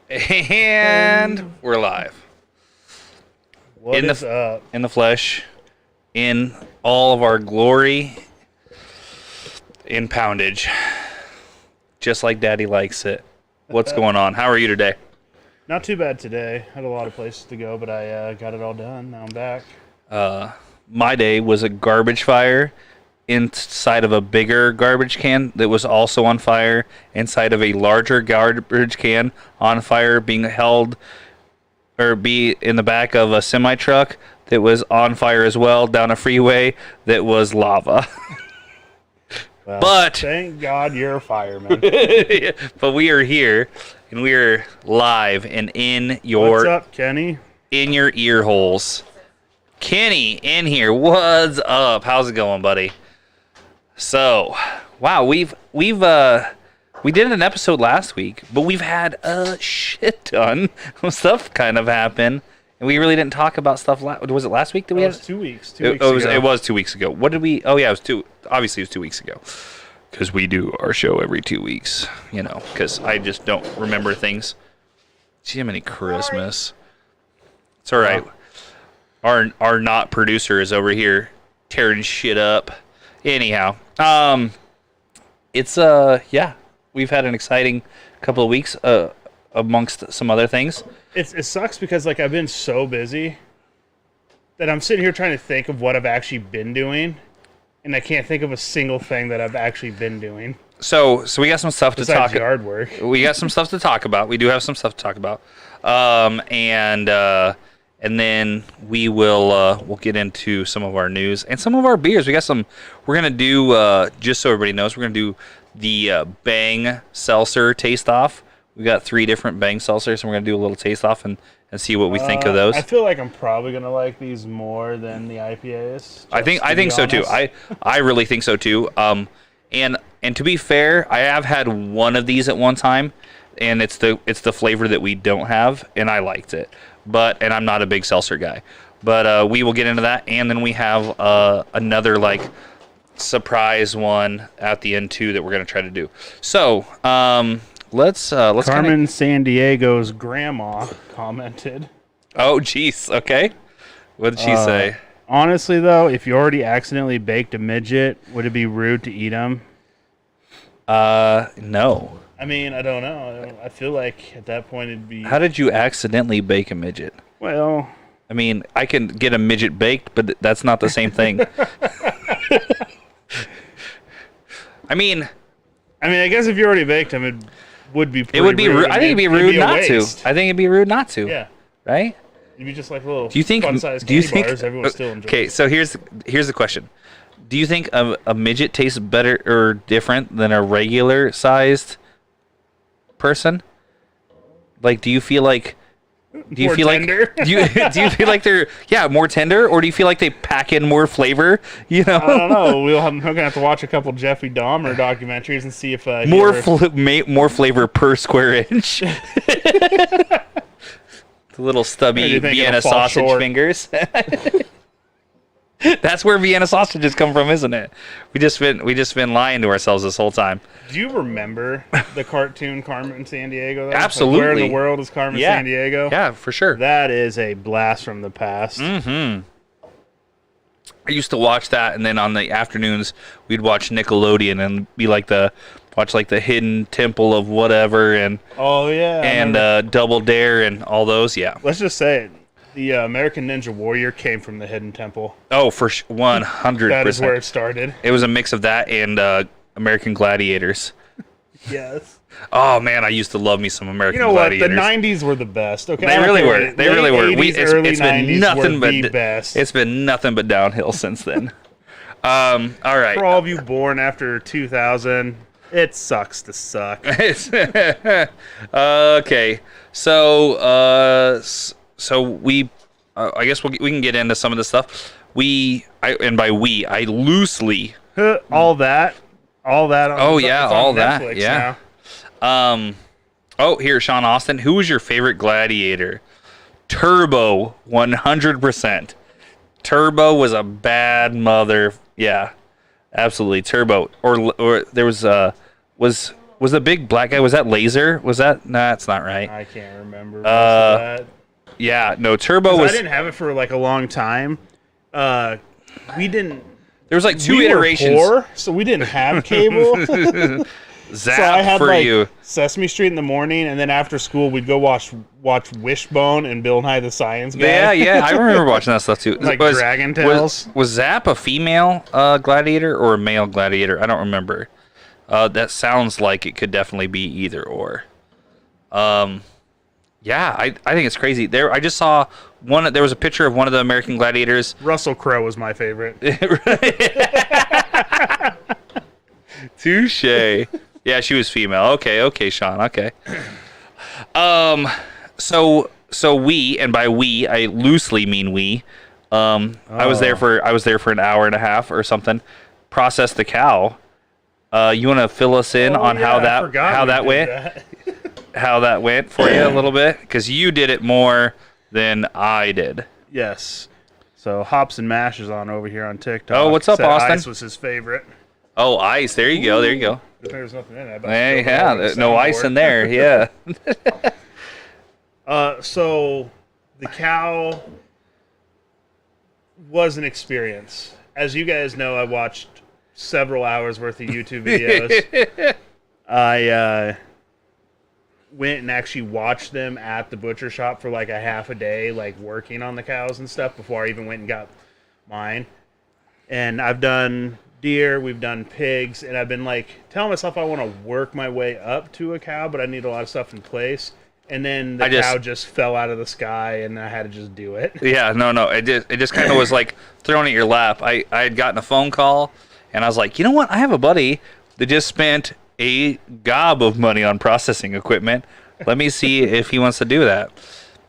And we're live. What is up? In the flesh, in all of our glory, in poundage. Just like Daddy likes it. What's going on? How are you today? Not too bad today. Had a lot of places to go, but I got it all done. Now I'm back. My day was a garbage fire inside of a bigger garbage can that was also on fire, inside of a larger garbage can on fire, being held or be in the back of a semi truck that was on fire as well, down a freeway that was lava. Well, but thank God you're a fireman. but we are here and we are live and in your What's up, Kenny? in your ear holes. Kenny in here. What's up? How's it going, buddy? So, wow, we did an episode last week, but we've had a shit ton of stuff kind of happen, and we really didn't talk about stuff. Was it last week that we had? It was 2 weeks. It was 2 weeks ago. What did we? Oh yeah, it was two. Obviously, it was 2 weeks ago, because we do our show every 2 weeks. You know, because I just don't remember things. Jiminy Christmas. It's all right. Our not producer is over here tearing shit up. Anyhow, it's we've had an exciting couple of weeks amongst some other things. It sucks because like I've been so busy that I'm sitting here trying to think of what I've actually been doing, and I can't think of a single thing that I've actually been doing. So we got some stuff to talk about. Yard work. We got some stuff to talk about. We do have some stuff to talk about. And then we'll get into some of our news and some of our beers. We're gonna do just so everybody knows, we're gonna do the Bang Seltzer taste off. We got 3 different Bang Seltzers, and we're gonna do a little taste off and see what we think of those. I feel like I'm probably gonna like these more than the IPAs. I think so too. I really think so too. And to be fair, I have had one of these at one time, and it's the flavor that we don't have, and I liked it. And I'm not a big seltzer guy. But we will get into that, and then we have another like surprise one at the end too that we're gonna try to do. So let's Carmen Sandiego's grandma commented. Oh geez, okay. What did she say? Honestly though, if you already accidentally baked a midget, would it be rude to eat them? No. I mean, I don't know. I feel like at that point it'd be... How did you accidentally bake a midget? Well... I mean, I can get a midget baked, but that's not the same thing. I guess if you already baked them, it would be pretty It would be rude. I think it'd be rude not to. waste. I think it'd be rude not to. Yeah. Right? It'd be just like little Do you think? fun-sized Do you candy think? bars everyone still enjoys. Okay, so here's the question. Do you think a midget tastes better or different than a regular sized person? Like, do you feel like? Do you More feel tender? like? Do you feel like they're more tender, or do you feel like they pack in more flavor? You know. I don't know. We're gonna have to watch a couple Jeffrey Dahmer documentaries and see if more flavor per square inch. The little stubby Vienna sausage fingers. That's where Vienna sausages come from, isn't it? We just been lying to ourselves this whole time. Do you remember the cartoon Carmen Sandiego? Though? Absolutely. Like, where in the world is Carmen Sandiego? Yeah, for sure. That is a blast from the past. Mm-hmm. I used to watch that, and then on the afternoons we'd watch Nickelodeon and be like watch the Hidden Temple of whatever and Double Dare and all those. Yeah. Let's just say it. The American Ninja Warrior came from the Hidden Temple. Oh, for 100%. That is where it started. It was a mix of that and American Gladiators. Yes. Oh man, I used to love me some American Gladiators. Gladiators. The '90s were the best. Okay, they really were. They really were. It's been nothing but the best. It's been nothing but downhill since then. All right. For all of you born after 2000, it sucks to suck. Okay, so we, I guess we can get into some of the stuff. I loosely. all that. On all that. Netflix Yeah. Now. Here, Sean Austin. Who was your favorite Gladiator? Turbo, 100%. Turbo was a bad mother. Yeah, absolutely. Turbo. Or there was Was the big black guy, was that Laser? Was that? Nah, that's not right. I can't remember most of that. Yeah, no, Turbo 'Cause was... I didn't have it for like a long time. We didn't. There was like 2 we iterations. were poor, so we didn't have cable. Zap So I had for like you. Sesame Street in the morning, and then after school we'd go watch Wishbone and Bill Nye the Science Guy. Yeah, yeah, I remember watching that stuff too. Like Dragon Tales. Was Zap a female gladiator or a male gladiator? I don't remember. That sounds like it could definitely be either or. Yeah, I think it's crazy. I just saw one. There was a picture of one of the American gladiators. Russell Crowe was my favorite. Touche. Yeah, she was female. Okay, Sean. Okay. So we, and by we I loosely mean we. I was there for an hour and a half or something. Processed the cow. You want to fill us in on how that went? How that went for you a little bit, because you did it more than I did. Yes. So Hops and Mash is on over here on TikTok. Oh, what's up, Said Austin? Ice was his favorite. Oh, ice. There you go. There you go. There's nothing in it. Hey, yeah, no ice in there. Yeah. So the cow was an experience. As you guys know, I watched several hours worth of YouTube videos. I went and actually watched them at the butcher shop for like a half a day, like working on the cows and stuff before I even went and got mine. And I've done deer, we've done pigs, and I've been like telling myself I want to work my way up to a cow, but I need a lot of stuff in place. And then the cow just fell out of the sky, and I had to just do it. Yeah, no. It just kind of was like thrown at your lap. I had gotten a phone call, and I was like, you know what? I have a buddy that just spent a gob of money on processing equipment. Let me see if he wants to do that.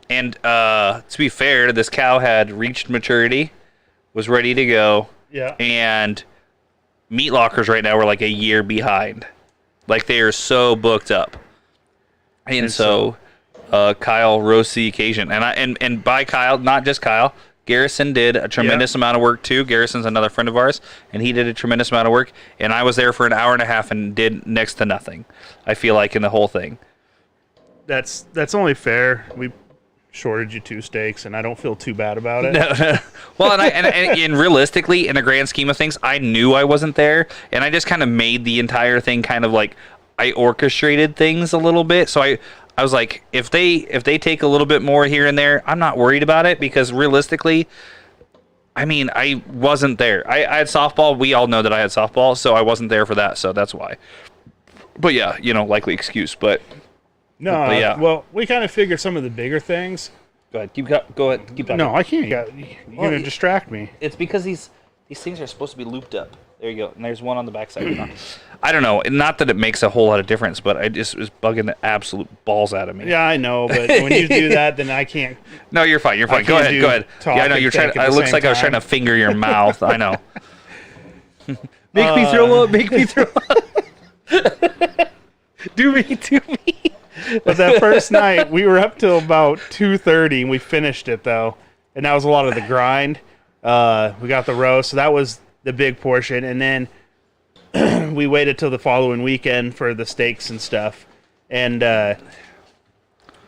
And to be fair, this cow had reached maturity, was ready to go. Yeah. And meat lockers right now were like a year behind. Like they are so booked up. And so Kyle rose to the occasion. And by Kyle, not just Kyle, Garrison did a tremendous amount of work too. Garrison's another friend of ours, and he did a tremendous amount of work. And I was there for an hour and a half and did next to nothing, I feel like, in the whole thing. That's only fair. We shorted you 2 steaks, and I don't feel too bad about it. No. Well, and realistically, in the grand scheme of things, I knew I wasn't there, and I just kind of made the entire thing kind of like I orchestrated things a little bit. So I was like, if they take a little bit more here and there, I'm not worried about it, because realistically, I mean, I wasn't there. I had softball. We all know that I had softball, so I wasn't there for that. So that's why. But yeah, likely excuse. But yeah. Well, we kind of figured some of the bigger things. Go ahead. Keep talking. No, I can't. You're gonna distract me. It's because these things are supposed to be looped up. There you go. And there's one on the backside. I don't know. Not that it makes a whole lot of difference, but I just was bugging the absolute balls out of me. Yeah, I know, but when you do that, then I can't. No, you're fine. You're fine. Go ahead. Yeah, I know you're trying. It looks like I was trying to finger your mouth. I know. Make me throw up. Make me throw up. Do me. But that first night, we were up till about 2:30, and we finished it though, and that was a lot of the grind. We got the roast, so that was the big portion, and then we waited till the following weekend for the steaks and stuff. And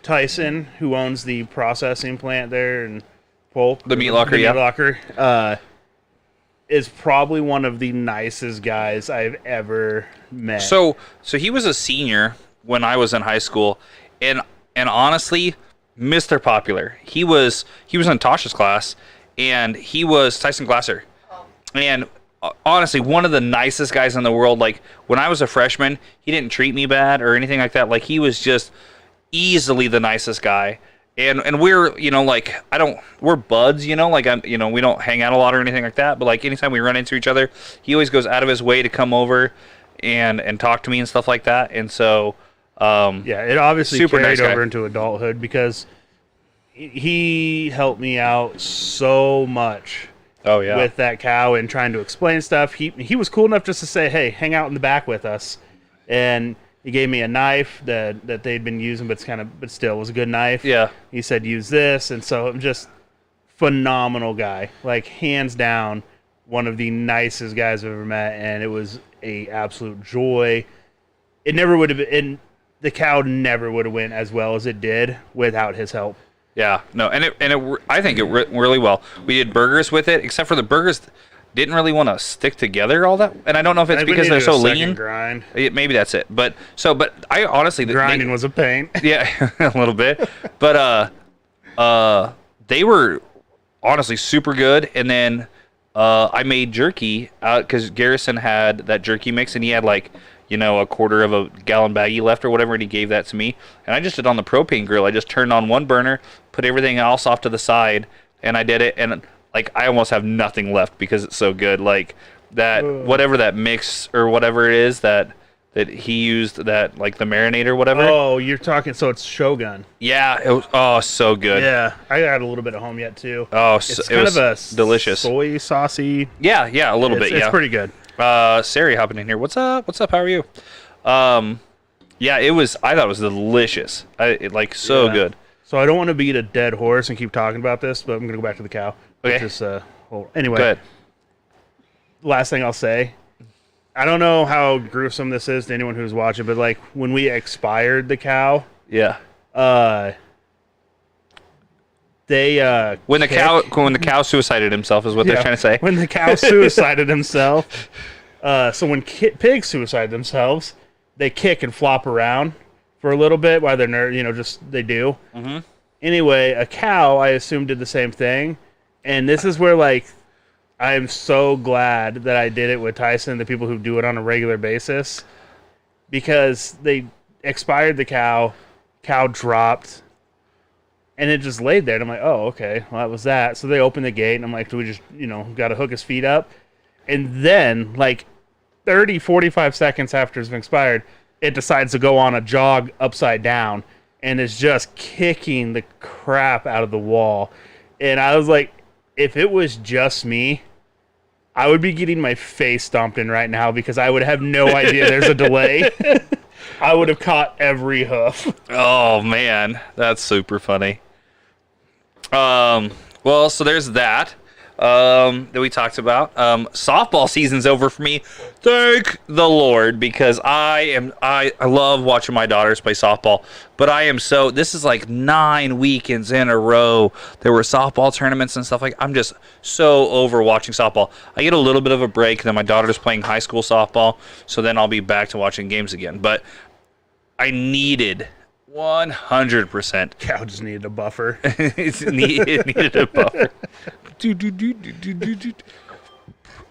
Tyson, who owns the processing plant there in Polk, the meat locker, is probably one of the nicest guys I've ever met. So he was a senior when I was in high school, and honestly, Mr. Popular. He was in Tasha's class, and he was Tyson Glasser. And honestly, one of the nicest guys in the world. Like, when I was a freshman, he didn't treat me bad or anything like that. Like, he was just easily the nicest guy. And we're, we're buds, like we don't hang out a lot or anything like that. But like, anytime we run into each other, he always goes out of his way to come over and talk to me and stuff like that. And so, it obviously super carried nice over into adulthood, because he helped me out so much. Oh yeah, with that cow and trying to explain stuff. He was cool enough just to say, "Hey, hang out in the back with us," and he gave me a knife that they'd been using, but still was a good knife. Yeah, he said use this, and so I'm just phenomenal guy, like hands down one of the nicest guys I've ever met, and it was a absolute joy it never would have been. And the cow never would have went as well as it did without his help. Yeah, no, I think it went really well. We did burgers with it, except for the burgers didn't really want to stick together all that. And I don't know if it's because they're so lean. Grind. Maybe that's it. But I honestly grinding was a pain. Yeah, a little bit. But they were honestly super good. And then I made jerky because Garrison had that jerky mix, and he had like, a quarter of a gallon baggie left or whatever, and he gave that to me. And I just did it on the propane grill. I just turned on one burner, put everything else off to the side, and I did it. And like, I almost have nothing left because it's so good. Like that, whatever that mix or whatever it is that he used, that like the marinade or whatever. Oh, you're talking, so it's Shogun. Yeah, it was so good. Yeah, I got a little bit at home yet too. Oh, it's kind of a delicious soy saucy. Yeah, a little bit. Yeah, it's pretty good. Sari hopping in here. What's up? How are you? Yeah, I thought it was delicious. So good. So I don't want to beat a dead horse and keep talking about this, but I'm gonna go back to the cow. Okay. Anyway. Go ahead. Last thing I'll say. I don't know how gruesome this is to anyone who's watching, but like when we expired the cow. Yeah. They when the cow suicided himself is what they're trying to say. When the cow suicided himself. So when pigs suicide themselves, they kick and flop around for a little bit while they're they do. Mm-hmm. Anyway, a cow I assume did the same thing, and this is where like I am so glad that I did it with Tyson, the people who do it on a regular basis, because they expired the cow dropped. And it just laid there, and I'm like, oh, okay, well, that was that. So they opened the gate, and I'm like, do we just, got to hook his feet up? And then, like, 30, 45 seconds after it's been expired, it decides to go on a jog upside down, and is just kicking the crap out of the wall. And I was like, if it was just me, I would be getting my face stomped in right now, because I would have no idea there's a delay. I would have caught every hoof. Oh, man, that's super funny. Well, so there's that we talked about. Softball season's over for me. Thank the Lord, because I love watching my daughters play softball, but this is like 9 weekends in a row. There were softball tournaments and stuff I'm just so over watching softball. I get a little bit of a break, then my daughter's playing high school softball, so then I'll be back to watching games again. But I needed 100%. Cow just needed a buffer. It needed a buffer.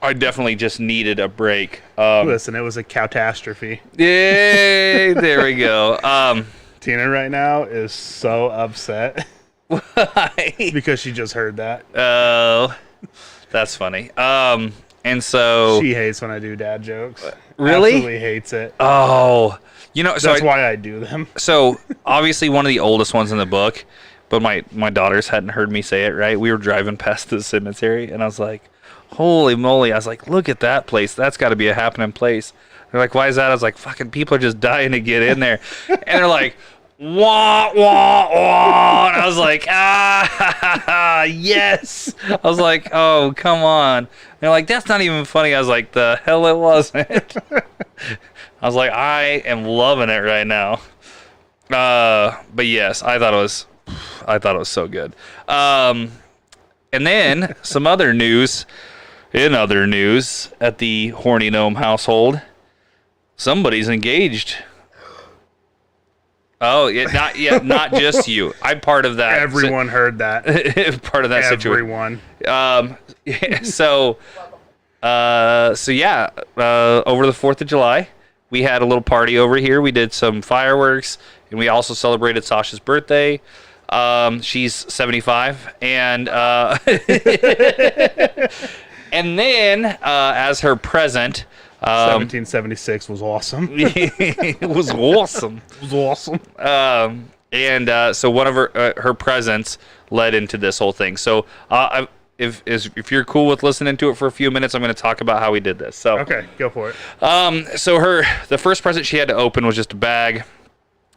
I definitely just needed a break. Listen, it was a catastrophe. Yay! There we go. Tina right now is so upset. Why? Because she just heard that. Oh, that's funny. And so she hates when I do dad jokes. Really? Absolutely hates it. Oh. So that's why I do them. So obviously one of the oldest ones in the book, but my daughters hadn't heard me say it, right? We were driving past the cemetery, and I was like, holy moly. I was like, look at that place. That's got to be a happening place. They're like, why is that? I was like, fucking people are just dying to get in there. And they're like, wah, wah, wah. And I was like, yes. I was like, oh, come on. And they're like, that's not even funny. I was like, the hell it wasn't. I was like, I am loving it right now. But yes, I thought it was so good. And then some other news. In other news, at the Horny Gnome household, somebody's engaged. Oh, not just you. I'm part of that. Everyone heard that. Part of that situation. Everyone. So yeah, over the 4th of July, we had a little party over here. We did some fireworks, and we also celebrated Sasha's birthday. She's 75, and and then as her present, 1776 was awesome. It was awesome. It was awesome. And so one of her presents led into this whole thing. So if you're cool with listening to it for a few minutes, I'm going to talk about how we did this. So okay, go for it. So the first present she had to open was just a bag,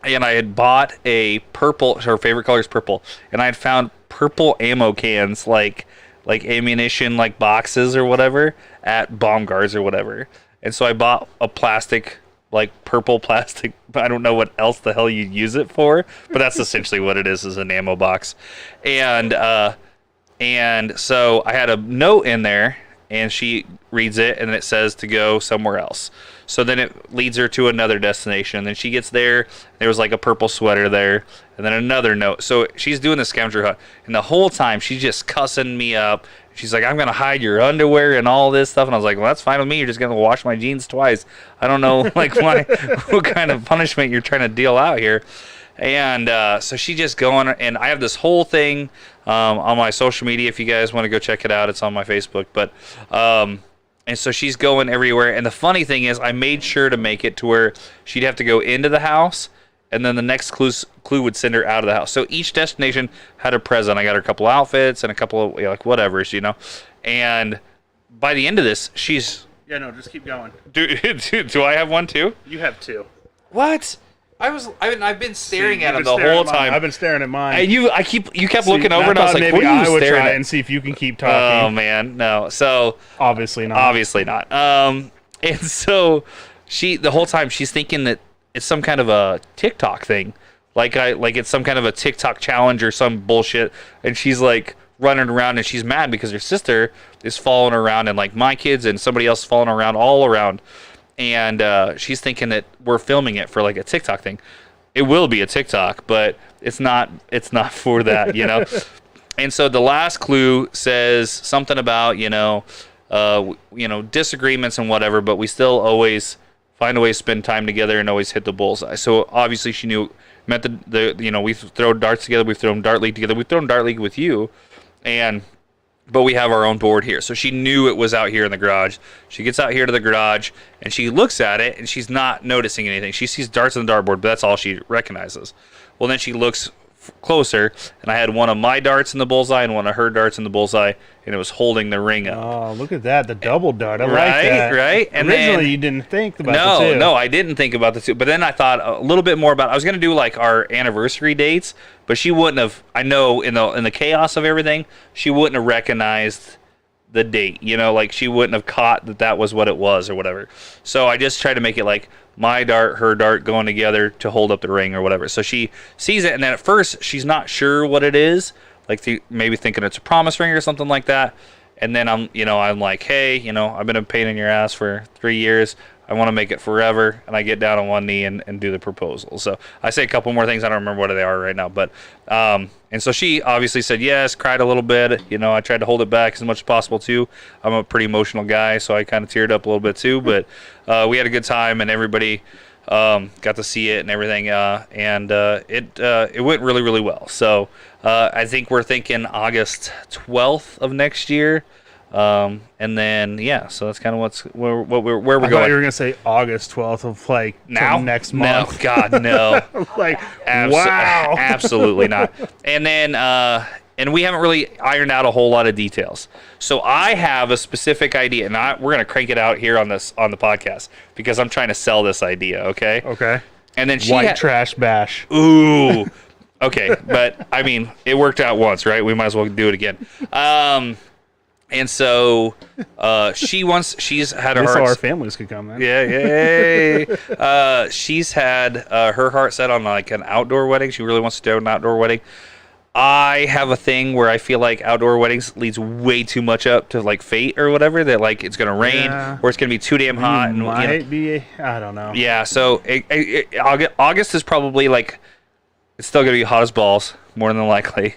and I had bought a purple. Her favorite color is purple, and I had found purple ammo cans, like ammunition, like boxes or whatever, at Bomb Guards or whatever. And so I bought a plastic like purple plastic. I don't know what else the hell you'd use it for, but that's essentially what it is an ammo box. And so I had a note in there, and she reads it, and it says to go somewhere else. So then it leads her to another destination. And then she gets there. There was like a purple sweater there, and then another note. So she's doing the scavenger hunt, and the whole time she's just cussing me up. She's like, I'm going to hide your underwear and all this stuff. And I was like, well, that's fine with me. You're just going to wash my jeans twice. I don't know like what kind of punishment you're trying to deal out here. And so she just going, and I have this whole thing on my social media. If you guys want to go check it out, it's on my Facebook. But and so she's going everywhere. And the funny thing is, I made sure to make it to where she'd have to go into the house, and then the next clue would send her out of the house. So each destination had a present. I got her a couple outfits and a couple of like whatever's, you know. And by the end of this, she's Yeah, no, just keep going. do I have one too? You have two. What? I've been staring at You've him been the staring whole at mine. time. I've been staring at mine. And you kept looking over, and I was like, maybe "What are you I would staring try at?" and see if you can keep talking. Oh man, no. So Obviously not. obviously not. And so the whole time she's thinking that it's some kind of a TikTok thing, like it's some kind of a TikTok challenge or some bullshit. And she's like running around, and she's mad because her sister is following around, and like my kids and somebody else following around all around. And she's thinking that we're filming it for like a TikTok thing. It will be a TikTok, but it's not for that, you know. And so the last clue says something about, disagreements and whatever, but we still always find a way to spend time together and always hit the bullseye. So obviously she knew meant we throw darts together, we've thrown Dart League together, we've thrown Dart League with you, but we have our own board here. So she knew it was out here in the garage. She gets out here to the garage, and she looks at it, and she's not noticing anything. She sees darts on the dartboard, but that's all she recognizes. Well, then she looks closer, and I had one of my darts in the bullseye and one of her darts in the bullseye, and it was holding the ring up. Oh, look at that, the double dart. I like that. Right. And originally, then, you didn't think about the two. No, I didn't think about the two. But then I thought a little bit more about it. I was going to do like our anniversary dates, but she wouldn't have. I know in the chaos of everything, she wouldn't have recognized the date. Like she wouldn't have caught that was what it was or whatever. So I just tried to make it like my dart, her dart going together to hold up the ring or whatever. So she sees it, and then at first she's not sure what it is, like maybe thinking it's a promise ring or something like that. And then I'm like, hey, I've been a pain in your ass for 3 years. I want to make it forever. And I get down on one knee and do the proposal. So I say a couple more things. I don't remember what they are right now. But and so she obviously said yes, cried a little bit. I tried to hold it back as much as possible too. I'm a pretty emotional guy, so I kind of teared up a little bit too. But we had a good time, and everybody got to see it and everything. And it went really, really well. So I think we're thinking August 12th of next year. And then so that's kind of where we're I going. thought you were gonna say August 12th of like now next month. No, God, no. Like wow, absolutely not. And then and we haven't really ironed out a whole lot of details. So I have a specific idea, and we're gonna crank it out here on the podcast because I'm trying to sell this idea. Okay. And then white trash bash. Ooh. Okay, but I mean, it worked out once, right? We might as well do it again. And so she's had her So heart. our families could come then. Yeah. She's had her heart set on like an outdoor wedding. She really wants to do an outdoor wedding. I have a thing where I feel like outdoor weddings leads way too much up to like fate or whatever. That like it's gonna rain or it's gonna be too damn hot. And might be. I don't know. Yeah. So August is probably like it's still gonna be hot as balls more than likely.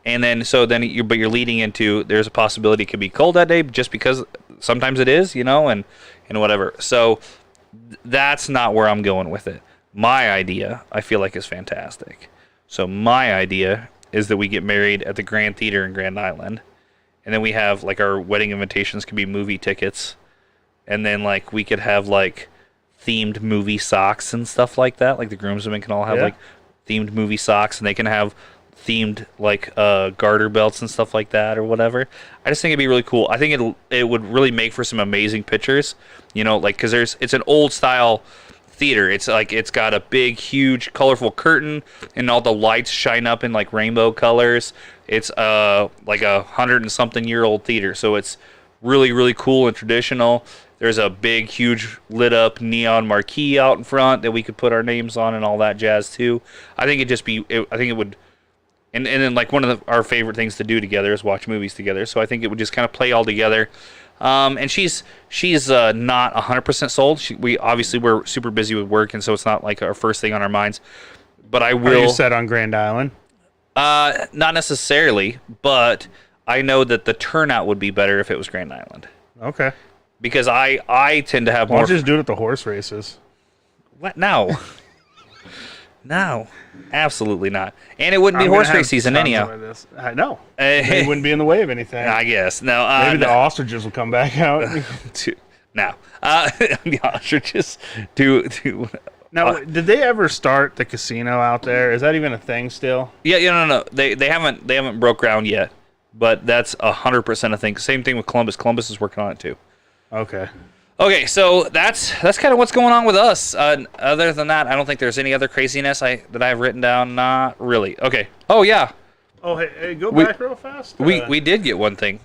And then but you're leading into there's a possibility it could be cold that day just because sometimes it is, and whatever. So that's not where I'm going with it. My idea, I feel like, is fantastic. So my idea is that we get married at the Grand Theater in Grand Island, and then we have like our wedding invitations could be movie tickets, and then like we could have like themed movie socks and stuff like that. Like the groomsmen can all have like themed movie socks, and they can have themed like garter belts and stuff like that or whatever. I just think it'd be really cool. I think it would really make for some amazing pictures, like because it's an old style theater. It's like it's got a big huge colorful curtain and all the lights shine up in like rainbow colors. It's like 100 and something year old theater, so it's really, really cool and traditional. There's a big, huge lit up neon marquee out in front that we could put our names on and all that jazz too. I think I think it would, and then like one of our favorite things to do together is watch movies together. So I think it would just kind of play all together. And she's not 100% sold. We're super busy with work, and so it's not like our first thing on our minds. But I will. Are you set on Grand Island? Not necessarily, but I know that the turnout would be better if it was Grand Island. Okay. Because I tend to have Why more. don't you just do it at the horse races? What? No. No. Absolutely not. And it wouldn't be horse race season anyhow. I know. They wouldn't be in the way of anything. I guess. No. Maybe the ostriches will come back out. No. The ostriches do. Now, did they ever start the casino out there? Is that even a thing still? Yeah. No. They haven't broke ground yet, but that's 100% a thing. Same thing with Columbus. Columbus is working on it too. Okay, so that's kind of what's going on with us. Other than that, I don't think there's any other craziness that I've written down. Not really. Okay. Oh yeah. Oh hey, go back real fast. We did get one thing.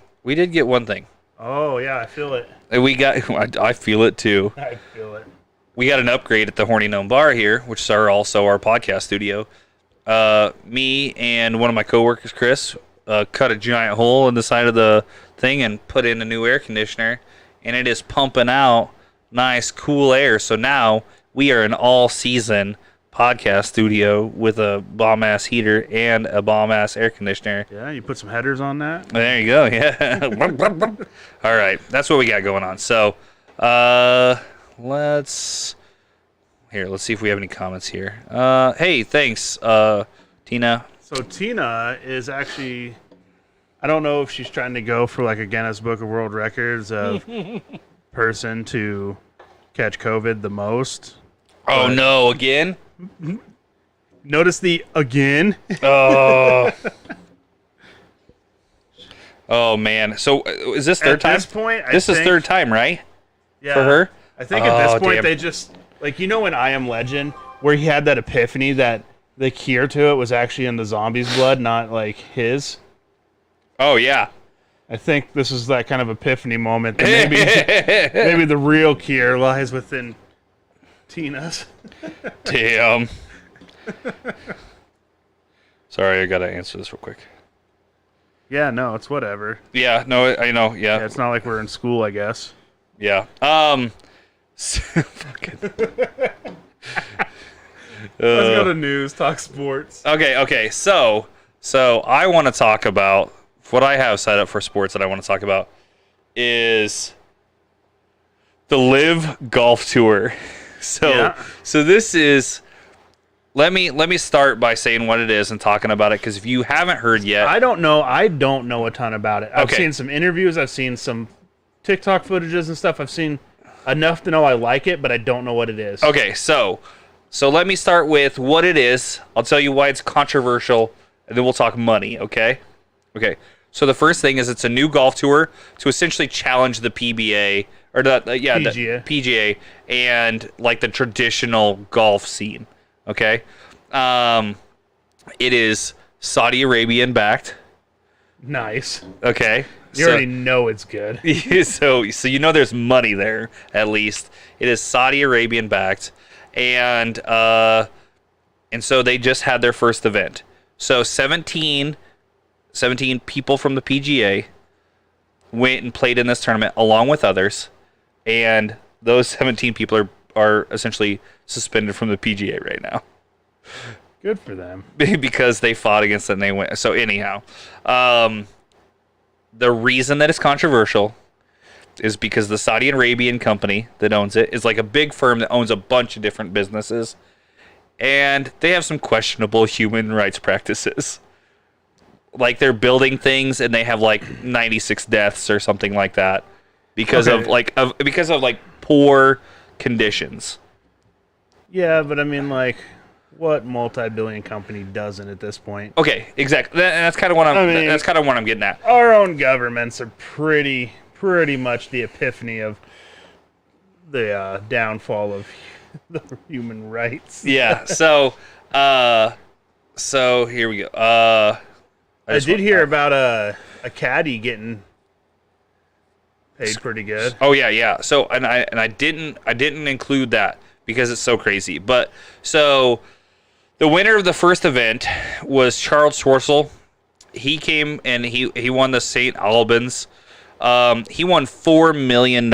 Oh yeah, I feel it. I feel it too. I feel it. We got an upgrade at the Horny Gnome Bar here, which is also our podcast studio. Me and one of my coworkers, Chris, cut a giant hole in the side of the thing and put in a new air conditioner. And it is pumping out nice, cool air. So now we are an all-season podcast studio with a bomb-ass heater and a bomb-ass air conditioner. Yeah, you put some headers on that. There you go, yeah. All right, that's what we got going on. So let's see if we have any comments here. Hey, thanks, Tina. So Tina is actually... I don't know if she's trying to go for like a Guinness Book of World Records of person to catch COVID the most. Oh no, again? Notice the again. Oh. Oh man. So is this third time? At this point, this is third time, right? Yeah. For her? I think at this point damn. they just like in I Am Legend where he had that epiphany that the cure to it was actually in the zombie's blood, not like his. Oh yeah. I think this is that kind of epiphany moment that maybe the real cure lies within Tina's. Damn. Sorry, I gotta answer this real quick. Yeah, no, it's whatever. Yeah, no, I know. Yeah, it's not like we're in school, I guess. Yeah. Fucking. Let's go to news. Talk sports. Okay. So I want to talk about. What I have set up for sports that I want to talk about is the Live Golf Tour. So this is. Let me start by saying what it is and talking about it because if you haven't heard yet, I don't know a ton about it. I've seen some interviews. I've seen some TikTok footages and stuff. I've seen enough to know I like it, but I don't know what it is. Okay, so let me start with what it is. I'll tell you why it's controversial, and then we'll talk money. Okay. So the first thing is it's a new golf tour to essentially challenge the PBA or the PGA and like the traditional golf scene. Okay, it is Saudi Arabian backed. Nice. Okay, you already know it's good. so you know there's money there at least. It is Saudi Arabian backed, and so they just had their first event. So 17 people from the PGA went and played in this tournament along with others, and those 17 people are essentially suspended from the PGA right now. Good for them. Because they fought against it and they went. So anyhow, the reason that it's controversial is because the Saudi Arabian company that owns it is like a big firm that owns a bunch of different businesses, and they have some questionable human rights practices. Like they're building things and they have like 96 deaths or something like that because of poor conditions. Yeah, but I mean, like, what multi-billion company doesn't at this point? Okay, exactly. That's kind of what I'm getting at. Our own governments are pretty much the epiphany of the downfall of the human rights. Yeah. So here we go. I did hear about a caddy getting paid pretty good. Oh yeah. So I didn't include that because it's so crazy. But so the winner of the first event was Charles Schwartzel. He came and he won the St. Albans. He won $4 million.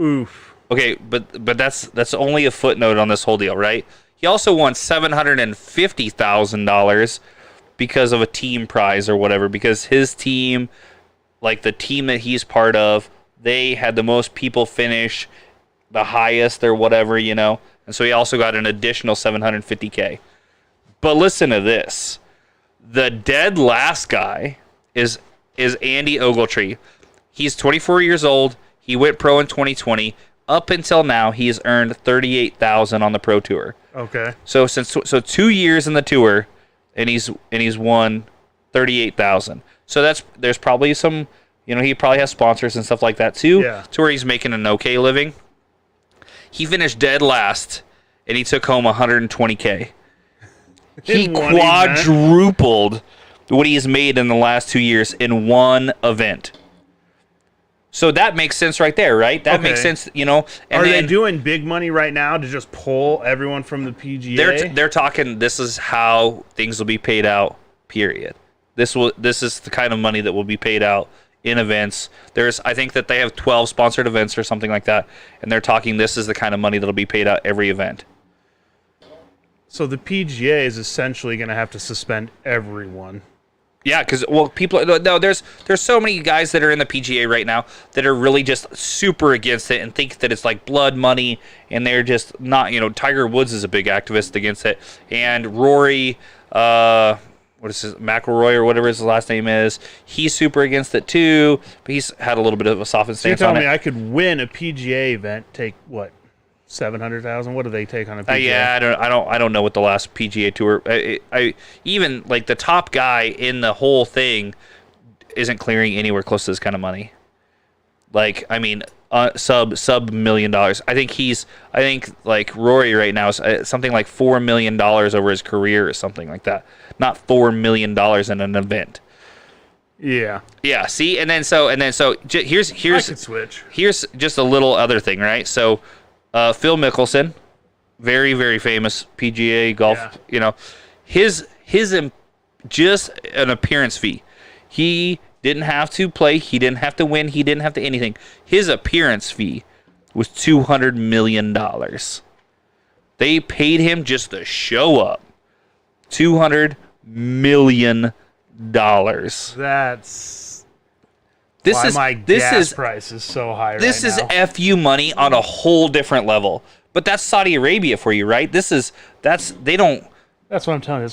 Oof. Okay, but that's only a footnote on this whole deal, right? He also won $750,000 because of a team prize or whatever, because his team, like the team that he's part of, they had the most people finish the highest or whatever, and so he also got an additional $750K. But listen to this. The dead last guy is Andy Ogletree. He's 24 years old. He went pro in 2020. Up until now, he's earned $38,000 on the pro tour. Okay. So 2 years in the tour, and he's won $38,000. So there's probably some, he probably has sponsors and stuff like that too. Yeah. To where he's making an okay living. He finished dead last, and he took home $120K. He quadrupled what he's made in the last 2 years in one event. So that makes sense right there, right? That makes sense, And are they doing big money right now to just pull everyone from the PGA? They're talking. This is how things will be paid out. Period. This is the kind of money that will be paid out in events. I think that they have 12 sponsored events or something like that, and they're talking. This is the kind of money that'll be paid out every event. So the PGA is essentially going to have to suspend everyone. Yeah, because there's so many guys that are in the PGA right now that are really just super against it and think that it's like blood money, and they're just not. Tiger Woods is a big activist against it, and Rory, what is his McIlroy or whatever his last name is, he's super against it too. But he's had a little bit of a softened stance on it. So you're telling me I could win a PGA event, take what? 700,000. What do they take on a PGA? Yeah, I don't know what the last PGA Tour. I even like the top guy in the whole thing isn't clearing anywhere close to this kind of money. Like, I mean, sub $1 million. I think like Rory right now is something like $4 million over his career or something like that. Not $4 million in an event. Yeah. Yeah. See, and then so here's I could switch. Here's just a little other thing, right? So. Phil Mickelson, very, very famous PGA golf. Yeah. His just an appearance fee. He didn't have to play. He didn't have to win. He didn't have to anything. His appearance fee was $200 million. They paid him just to show up. $200 million. Gas price is so high right now. This is FU money on a whole different level. But that's Saudi Arabia for you, right? That's what I'm telling you. That's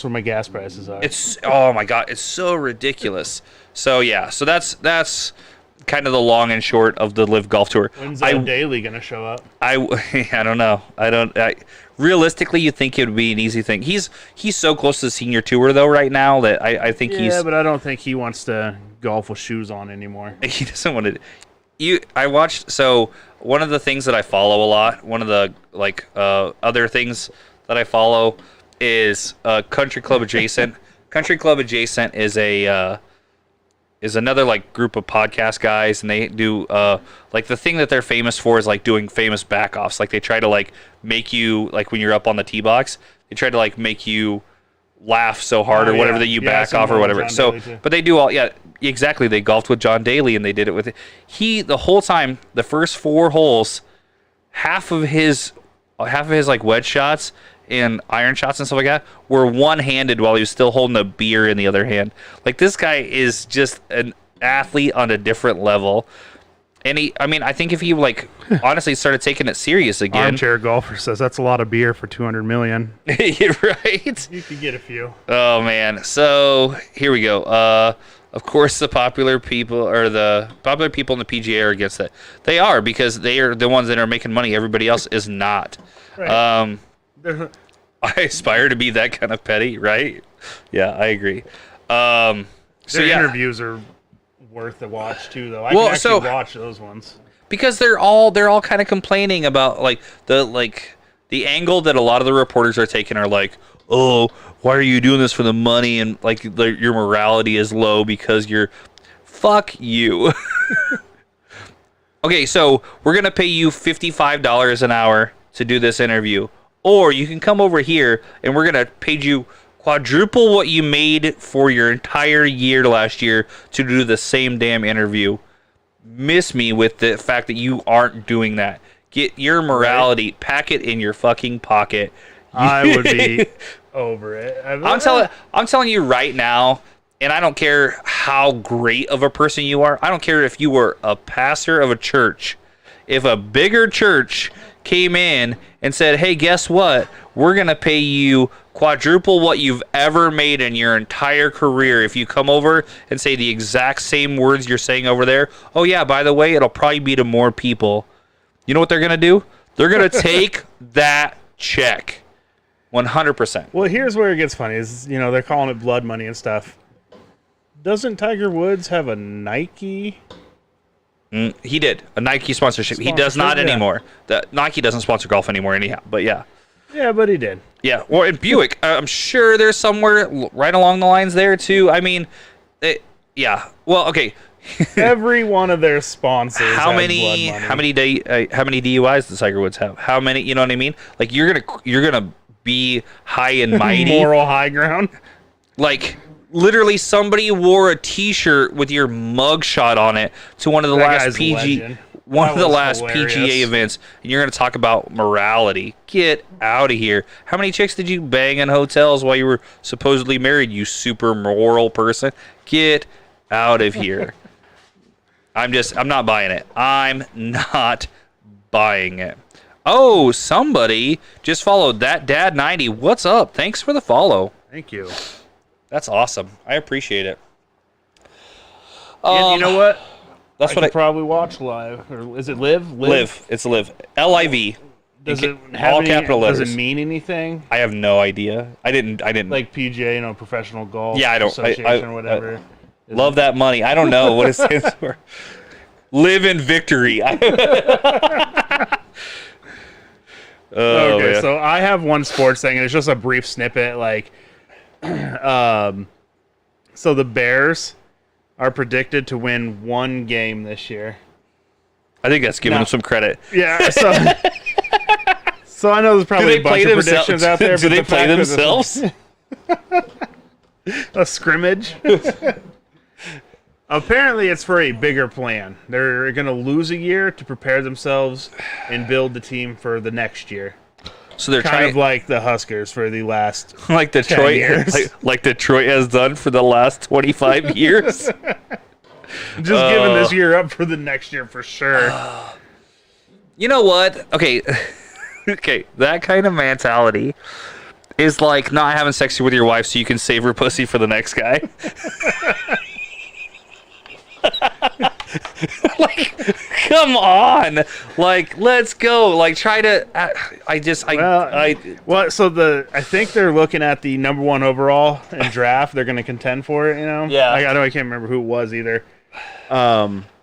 where my gas prices are. Oh my God, it's so ridiculous. So yeah, so that's kind of the long and short of the Live Golf Tour. When's Daly gonna show up? I don't know. Realistically, you think it would be an easy thing. He's so close to the senior tour though right now that I think he's. Yeah, but I don't think he wants to golf with shoes on anymore. He doesn't want to. I watched. So one of the things that I follow a lot, one of the other things that I follow is Country Club Adjacent. Country Club Adjacent is another like group of podcast guys, and they do like the thing that they're famous for is like doing famous back offs. Like they try to like make you like when you're up on the tee box, they try to like make you laugh so hard or whatever that you back off or whatever. So, but they do all exactly. They golfed with John Daly and they did it with the whole time. The first 4 holes, half of his like wedge shots and iron shots and stuff like that were one-handed while he was still holding a beer in the other hand. Like this guy is just an athlete on a different level. And I think if he like honestly started taking it serious again. Armchair golfer says that's a lot of beer for $200 million. Right? You could get a few. Oh man. So here we go. Of course, the popular people in the PGA are against it. They are because they are the ones that are making money. Everybody else is not. Right. I aspire to be that kind of petty, right? Yeah, I agree. Their interviews are worth a watch too, though. I can actually watch those ones because they're all kind of complaining about like the angle that a lot of the reporters are taking are like, oh, why are you doing this for the money, and like your morality is low because you're fuck you. Okay, so we're going to pay you $55 an hour to do this interview. Or you can come over here and we're going to pay you quadruple what you made for your entire year last year to do the same damn interview. Miss me with the fact that you aren't doing that. Get your morality, pack it in your fucking pocket. I would be over it. I'm telling you right now, and I don't care how great of a person you are. I don't care if you were a pastor of a church. If a bigger church came in and said, hey, guess what? We're going to pay you quadruple what you've ever made in your entire career if you come over and say the exact same words you're saying over there. Oh, yeah, by the way, it'll probably be to more people. You know what they're going to do? They're going to take that check. 100%. Well, here's where it gets funny is, they're calling it blood money and stuff. Doesn't Tiger Woods have a Nike? He did. A Nike sponsorship. He does not anymore. Nike doesn't sponsor golf anymore anyhow, but yeah. Yeah, but he did. Yeah, well, in Buick, I'm sure there's somewhere right along the lines there, too. I mean, yeah. Well, okay. Every one of their sponsors how has many blood money. how many DUIs does Tiger Woods have? How many, you know what I mean? Like, you're gonna be high and mighty. Moral high ground. Like, literally somebody wore a T-shirt with your mugshot on it to one of the last PGA events, and you're going to talk about morality. Get out of here. How many chicks did you bang in hotels while you were supposedly married, you super moral person? Get out of here. I'm not buying it. I'm not buying it. Oh, somebody just followed that Dad 90. What's up? Thanks for the follow. Thank you. That's awesome. I appreciate it. And you know what? That's what I probably watch live. Or is it Live? Live. It's Live. Liv. Does it all capital letters? Does it mean anything? I have no idea. I didn't. Like PGA, Professional Golf. Yeah, I don't. Association or whatever. Love that money. I don't know what it stands for. Live in victory. Okay, so I have one sports thing, and it's just a brief snippet. Like, so the Bears are predicted to win one game this year. I think that's giving them some credit. Yeah. So I know there's probably a bunch of predictions out there. Do they play themselves? A scrimmage. Apparently, it's for a bigger plan. They're going to lose a year to prepare themselves and build the team for the next year. So they're kind of like the Huskers for the last like Detroit 10 years. like Detroit has done for the last 25 years. Just giving this year up for the next year for sure. You know what? Okay. Okay, that kind of mentality is like not having sex with your wife so you can save her pussy for the next guy. Like, come on, like, let's go. Like, try to. I think they're looking at the number one overall in draft. They're going to contend for it. Yeah. I can't remember who it was either.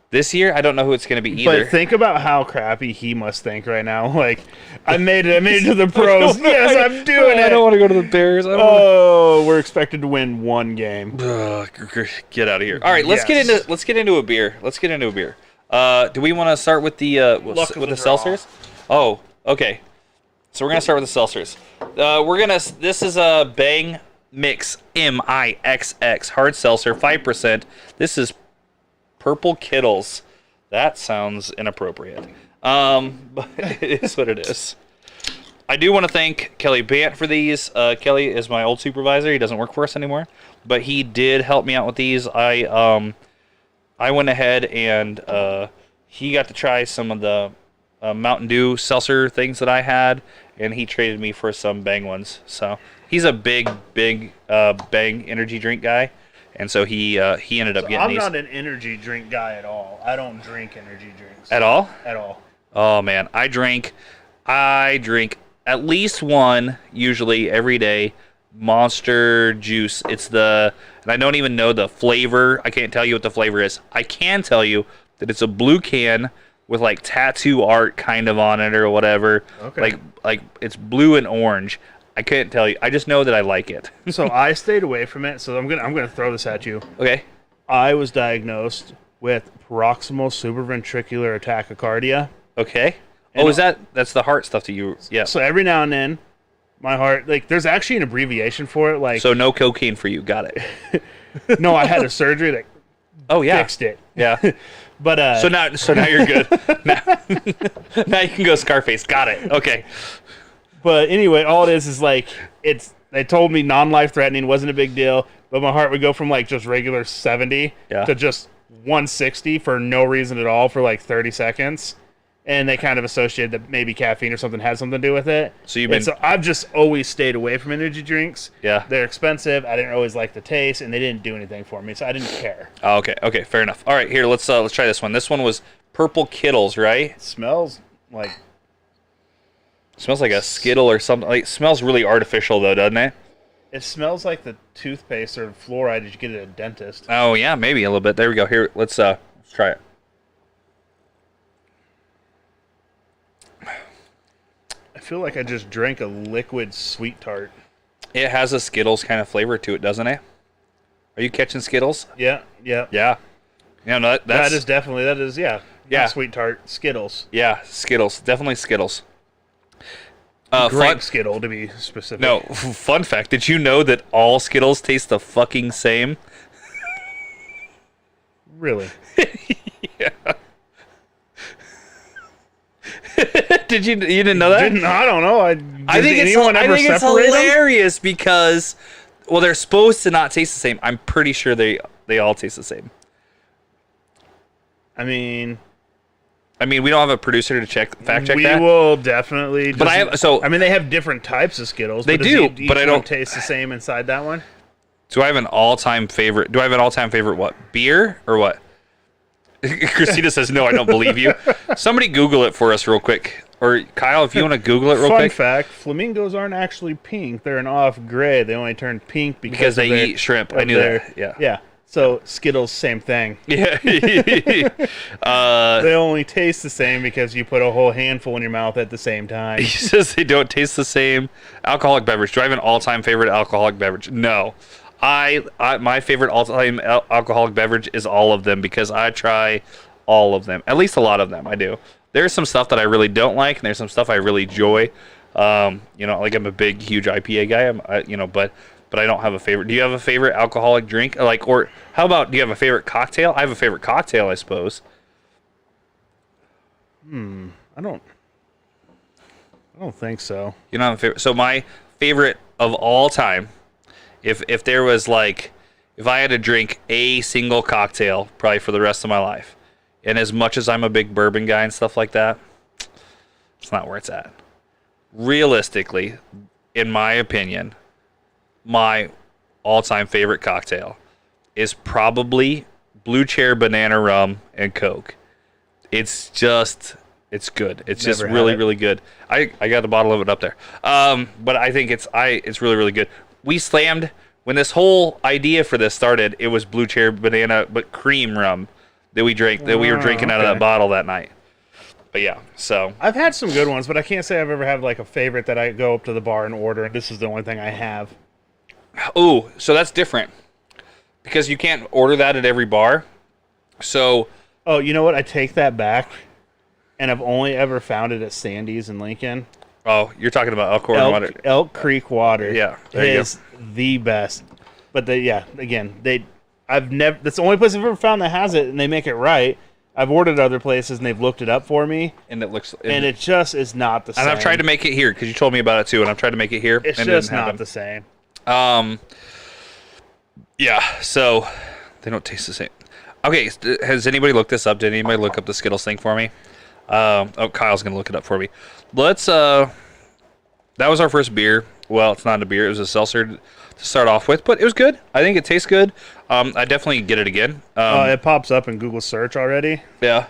This year, I don't know who it's going to be either. But think about how crappy he must think right now. Like, I made it to the pros. Yes, I'm doing it. I don't want to go to the Bears. We're expected to win one game. Get out of here. All right, let's get into a beer. Do we want to start with the seltzers? Oh, okay. So we're gonna start with the seltzers. This is a Bang Mix MIXX hard seltzer, 5%. This is Purple Kittles. That sounds inappropriate. But it is what it is. I do want to thank Kelly Bant for these. Kelly is my old supervisor. He doesn't work for us anymore, but he did help me out with these. I went ahead and he got to try some of the Mountain Dew seltzer things that I had, and he traded me for some Bang ones. So he's a big Bang energy drink guy. And so he ended up getting these. I'm not an energy drink guy at all. I don't drink energy drinks. At all? At all. Oh, man. I drink at least one, usually every day, Monster Juice. And I don't even know the flavor. I can't tell you what the flavor is. I can tell you that it's a blue can with like tattoo art kind of on it or whatever. Okay. Like it's blue and orange. I can't tell you. I just know that I like it. So I stayed away from it. So I'm gonna throw this at you. Okay. I was diagnosed with paroxysmal supraventricular tachycardia. Okay. And That's the heart stuff that you... Yeah. So every now and then, my heart, like, there's actually an abbreviation for it. Like, So no cocaine for you. Got it. no, I had a surgery that Oh, yeah. fixed it. Yeah. But So now you're good. Now you can go Scarface. Got it. Okay. But anyway, all it is like they told me non-life threatening, wasn't a big deal, but my heart would go from like just regular 70 Yeah. to just 160 for no reason at all for like 30 seconds. And they kind of associated that maybe caffeine or something had something to do with it. So you've been... So I've just always stayed away from energy drinks. Yeah. They're expensive. I didn't always like the taste, and they didn't do anything for me, so I didn't care. Oh, okay. Okay. Fair enough. All right. Here, let's try this one. This one was Purple Kittles, right? It smells like... Smells like a Skittle or something. Like, it smells really artificial, though, doesn't it? It smells like the toothpaste or fluoride that you get at a dentist. Oh, yeah. Maybe a little bit. There we go. Here, let's try it. I feel like I just drank a liquid sweet tart. It has a Skittles kind of flavor to it, doesn't it? Are you catching Skittles? Yeah. Yeah. Yeah, no, That is definitely, yeah. Yeah. Not sweet tart, Skittles. Yeah, Skittles. Definitely Skittles. Grape Skittle, to be specific. No, fun fact. Did you know that all Skittles taste the fucking same? Really? Yeah. You didn't know that? I don't know. I think it's hilarious because, well, they're supposed to not taste the same. I'm pretty sure they all taste the same. I mean, we don't have a producer to fact check we that. We will definitely. But they have different types of Skittles. They do, but I don't taste the same inside that one. Do I have an all-time favorite? What, beer or what? Christina says no. I don't believe you. Somebody Google it for us real quick. Or Kyle, if you want to Google it real quick. Fun fact, flamingos aren't actually pink. They're an off gray. They only turn pink because they eat shrimp. I knew that. Yeah. Yeah. So Skittles, same thing. Yeah. They only taste the same because you put a whole handful in your mouth at the same time. He says they don't taste the same. Alcoholic beverage. Do I have an all-time favorite alcoholic beverage? No. My favorite all-time alcoholic beverage is all of them because I try all of them. At least a lot of them. I do. There's some stuff that I really don't like, and there's some stuff I really enjoy. Like I'm a big, huge IPA guy. But I don't have a favorite. Do you have a favorite alcoholic drink? Or how about, do you have a favorite cocktail? I have a favorite cocktail, I suppose. I don't think so. You don't have a favorite. So my favorite of all time, if there was if I had to drink a single cocktail probably for the rest of my life, and as much as I'm a big bourbon guy and stuff like that, it's not where it's at. Realistically, in my opinion, my all-time favorite cocktail is probably Blue Chair Banana Rum and Coke. It's good. It's just really, really good. I got the bottle of it up there. But I think it's really, really good. We slammed, when this whole idea for this started, it was Blue Chair Banana, but cream rum that we were drinking out of that bottle that night. But yeah, so. I've had some good ones, but I can't say I've ever had a favorite that I go up to the bar and order. This is the only thing I have. Ooh, so that's different. Because you can't order that at every bar. So. Oh, you know what? I take that back. And I've only ever found it at Sandy's in Lincoln. Oh, you're talking about Elkhorn water. Elk Creek water. Yeah, there you is the best. But that's the only place I've ever found that has it, and they make it right. I've ordered other places, and they've looked it up for me. And it looks... And it just is not the same. And I've tried to make it here, because you told me about it too, and I've tried to make it here. It's just not the same. Yeah, so they don't taste the same. Okay, has anybody looked this up? Did anybody look up the Skittles thing for me? Kyle's going to look it up for me. That was our first beer. Well, it's not a beer. It was a seltzer to start off with, but it was good. I think it tastes good. I definitely get it again. It pops up in Google search already. Yeah.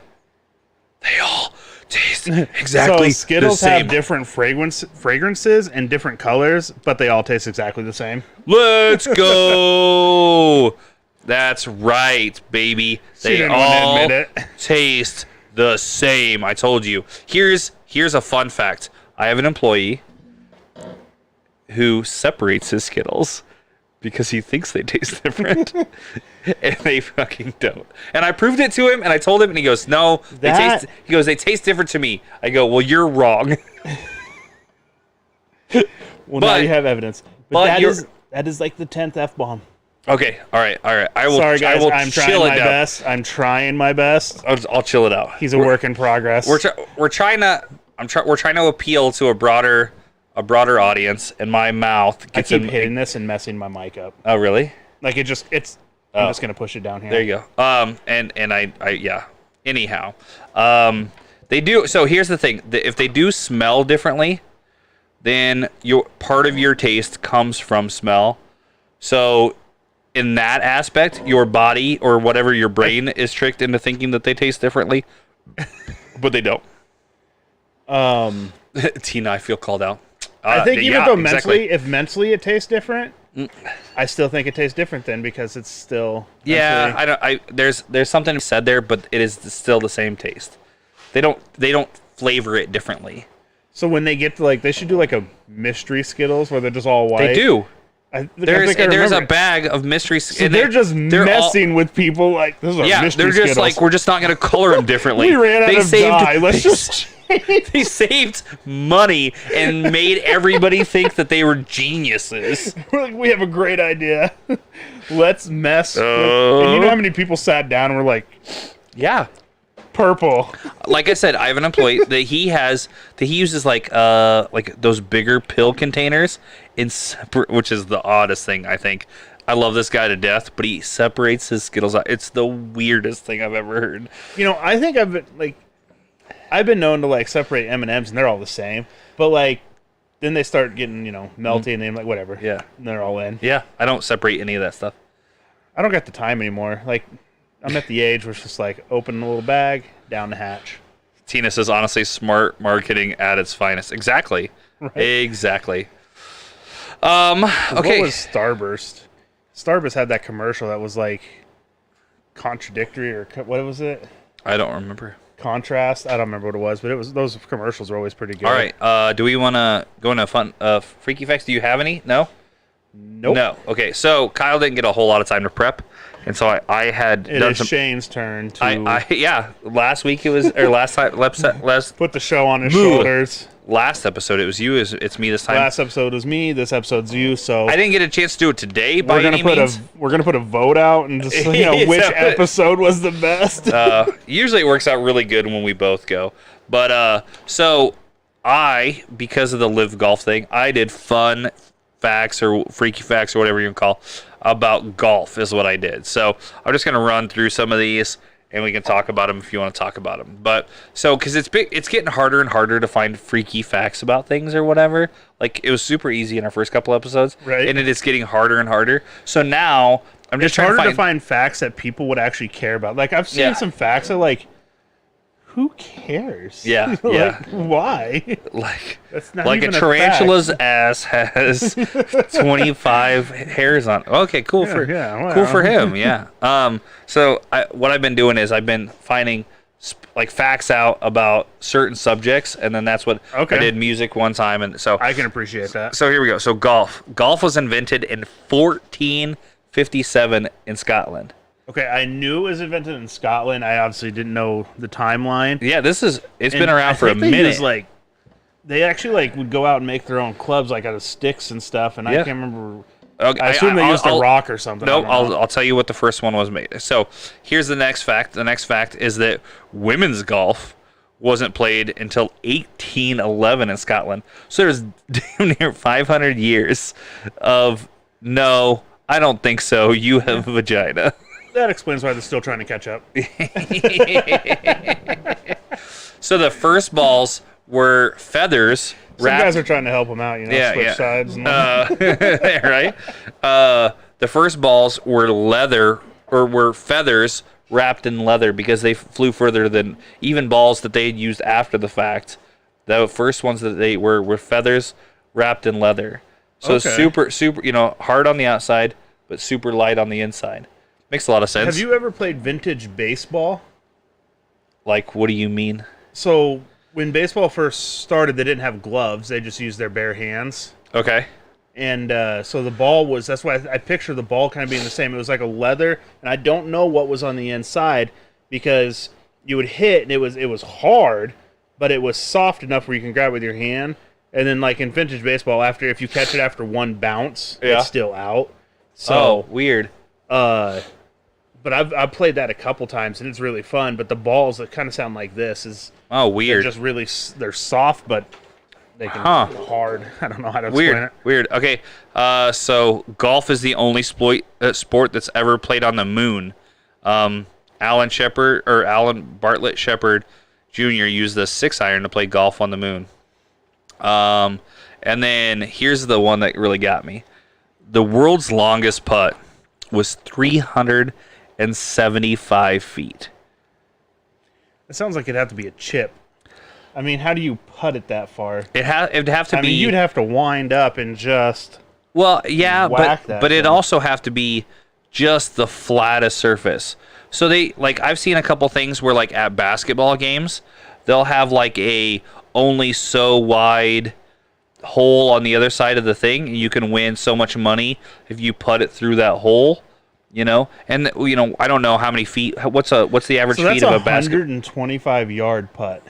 They all taste exactly so Skittles the same. have different fragrances and different colors, but they all taste exactly the same. Let's go. That's right, baby. They all taste the same. I told you. Here's a fun fact. I have an employee who separates his Skittles because he thinks they taste different, and they fucking don't. And I proved it to him, and I told him, and he goes, "No, they taste." He goes, "They taste different to me." I go, "Well, you're wrong." Well, now you have evidence. But that is like the 10th F-bomb. Okay, all right. I will. Sorry, guys. I'm trying my best. I'm trying my best. I'll chill it out. He's a work in progress. We're trying to appeal to a broader audience, and my mouth gets I keep hitting this and messing my mic up. Oh, really? Like I'm just gonna push it down here. There you go. And I anyhow, they do. So here's the thing: if they do smell differently, then part of your taste comes from smell. So in that aspect, your body or whatever your brain is tricked into thinking that they taste differently, but they don't. Tina, I feel called out. I think even though mentally it tastes different, I still think it tastes different then because it's still there's something said there, but it is still the same taste. They don't flavor it differently. So when they get to they should do like a mystery Skittles where they're just all white. They do. There's a bag of mystery Skittles. So they're just messing with people like this is a mystery they're just Skittles. We're just not going to color them differently. We ran out of dye. Let's just they saved money and made everybody think that they were geniuses. We have a great idea. Let's mess with... And you know how many people sat down and were like... Yeah. Purple. Like I said, I have an employee that he uses like those bigger pill containers in separate, which is the oddest thing, I think. I love this guy to death, but he separates his Skittles out. It's the weirdest thing I've ever heard. I think I've been known to separate M&Ms and they're all the same, but then they start getting melty and then whatever. Yeah, and they're all in. Yeah, I don't separate any of that stuff. I don't got the time anymore. I'm at the age where it's just open a little bag, down the hatch. Tina says, honestly, smart marketing at its finest. Exactly. Right? Exactly. Okay. What was Starburst? Starburst had that commercial that was contradictory or what was it? I don't remember. Contrast. I don't remember what it was, but those commercials were always pretty good. All right. Do we want to go into fun freaky facts? Do you have any? No. Nope. No. Okay. So Kyle didn't get a whole lot of time to prep, and so I had. It is Shane's turn to. Last week it was, or last time, last. Put the show on his shoulders. Last episode it was you. It's me this time. Last episode was me. This episode's you. So I didn't get a chance to do it today. We're gonna put a vote out and just which episode was the best. Usually it works out really good when we both go. But so because of the live golf thing, I did fun facts or freaky facts or whatever you can call about golf is what I did. So I'm just gonna run through some of these. And we can talk about them if you want to talk about them. But because it's getting harder and harder to find freaky facts about things or whatever. It was super easy in our first couple episodes, right? And it is getting harder and harder. So now I'm just trying to find facts that people would actually care about. I've seen some facts that who cares? Yeah, yeah. Why? That's not even a tarantula's ass has 25 hairs on. Okay, cool for him. Yeah. So what I've been doing is I've been finding facts out about certain subjects, and then that's what I did music one time, and so I can appreciate that. So here we go. So golf was invented in 1457 in Scotland. Okay, I knew it was invented in Scotland. I obviously didn't know the timeline. Yeah, it's been around for a minute. They actually would go out and make their own clubs out of sticks and stuff, and I can't remember. Okay, I assume they used a rock or something. No, I'll tell you what the first one was made. So here's the next fact. The next fact is that women's golf wasn't played until 1811 in Scotland. So there's damn near 500 years of no, I don't think so. You have a vagina. That explains why they're still trying to catch up. So the first balls were feathers. Some guys are trying to help them out, switch sides. And right? The first balls were leather, or were feathers wrapped in leather because they flew further than even balls that they had used after the fact. The first ones that they were feathers wrapped in leather. So super, hard on the outside, but super light on the inside. Makes a lot of sense. Have you ever played vintage baseball? What do you mean? So when baseball first started, they didn't have gloves. They just used their bare hands. Okay. And so the ball was, that's why I picture the ball kind of being the same. It was like a leather, and I don't know what was on the inside because you would hit, and it was hard, but it was soft enough where you can grab it with your hand. And then, like in vintage baseball, if you catch it after one bounce, it's still out. So weird. But I've played that a couple times, and it's really fun. But the balls that kind of sound like this is weird. They're just really they're soft, but they can hard. I don't know how to explain it. Weird. Okay. So golf is the only sport that's ever played on the moon. Alan Bartlett Shepard Jr. used the 6-iron to play golf on the moon. And then here's the one that really got me. The world's longest putt was 375 feet. It sounds like it'd have to be a chip. I mean, how do you putt it that far? It'd have to be. I mean, you'd have to wind up and just. Well, yeah, but it'd also have to be just the flattest surface. So I've seen a couple things where like at basketball games, they'll have like a only so wide hole on the other side of the thing, and you can win so much money if you putt it through that hole. And I don't know how many feet. What's the average feet of a basket? 125-yard putt.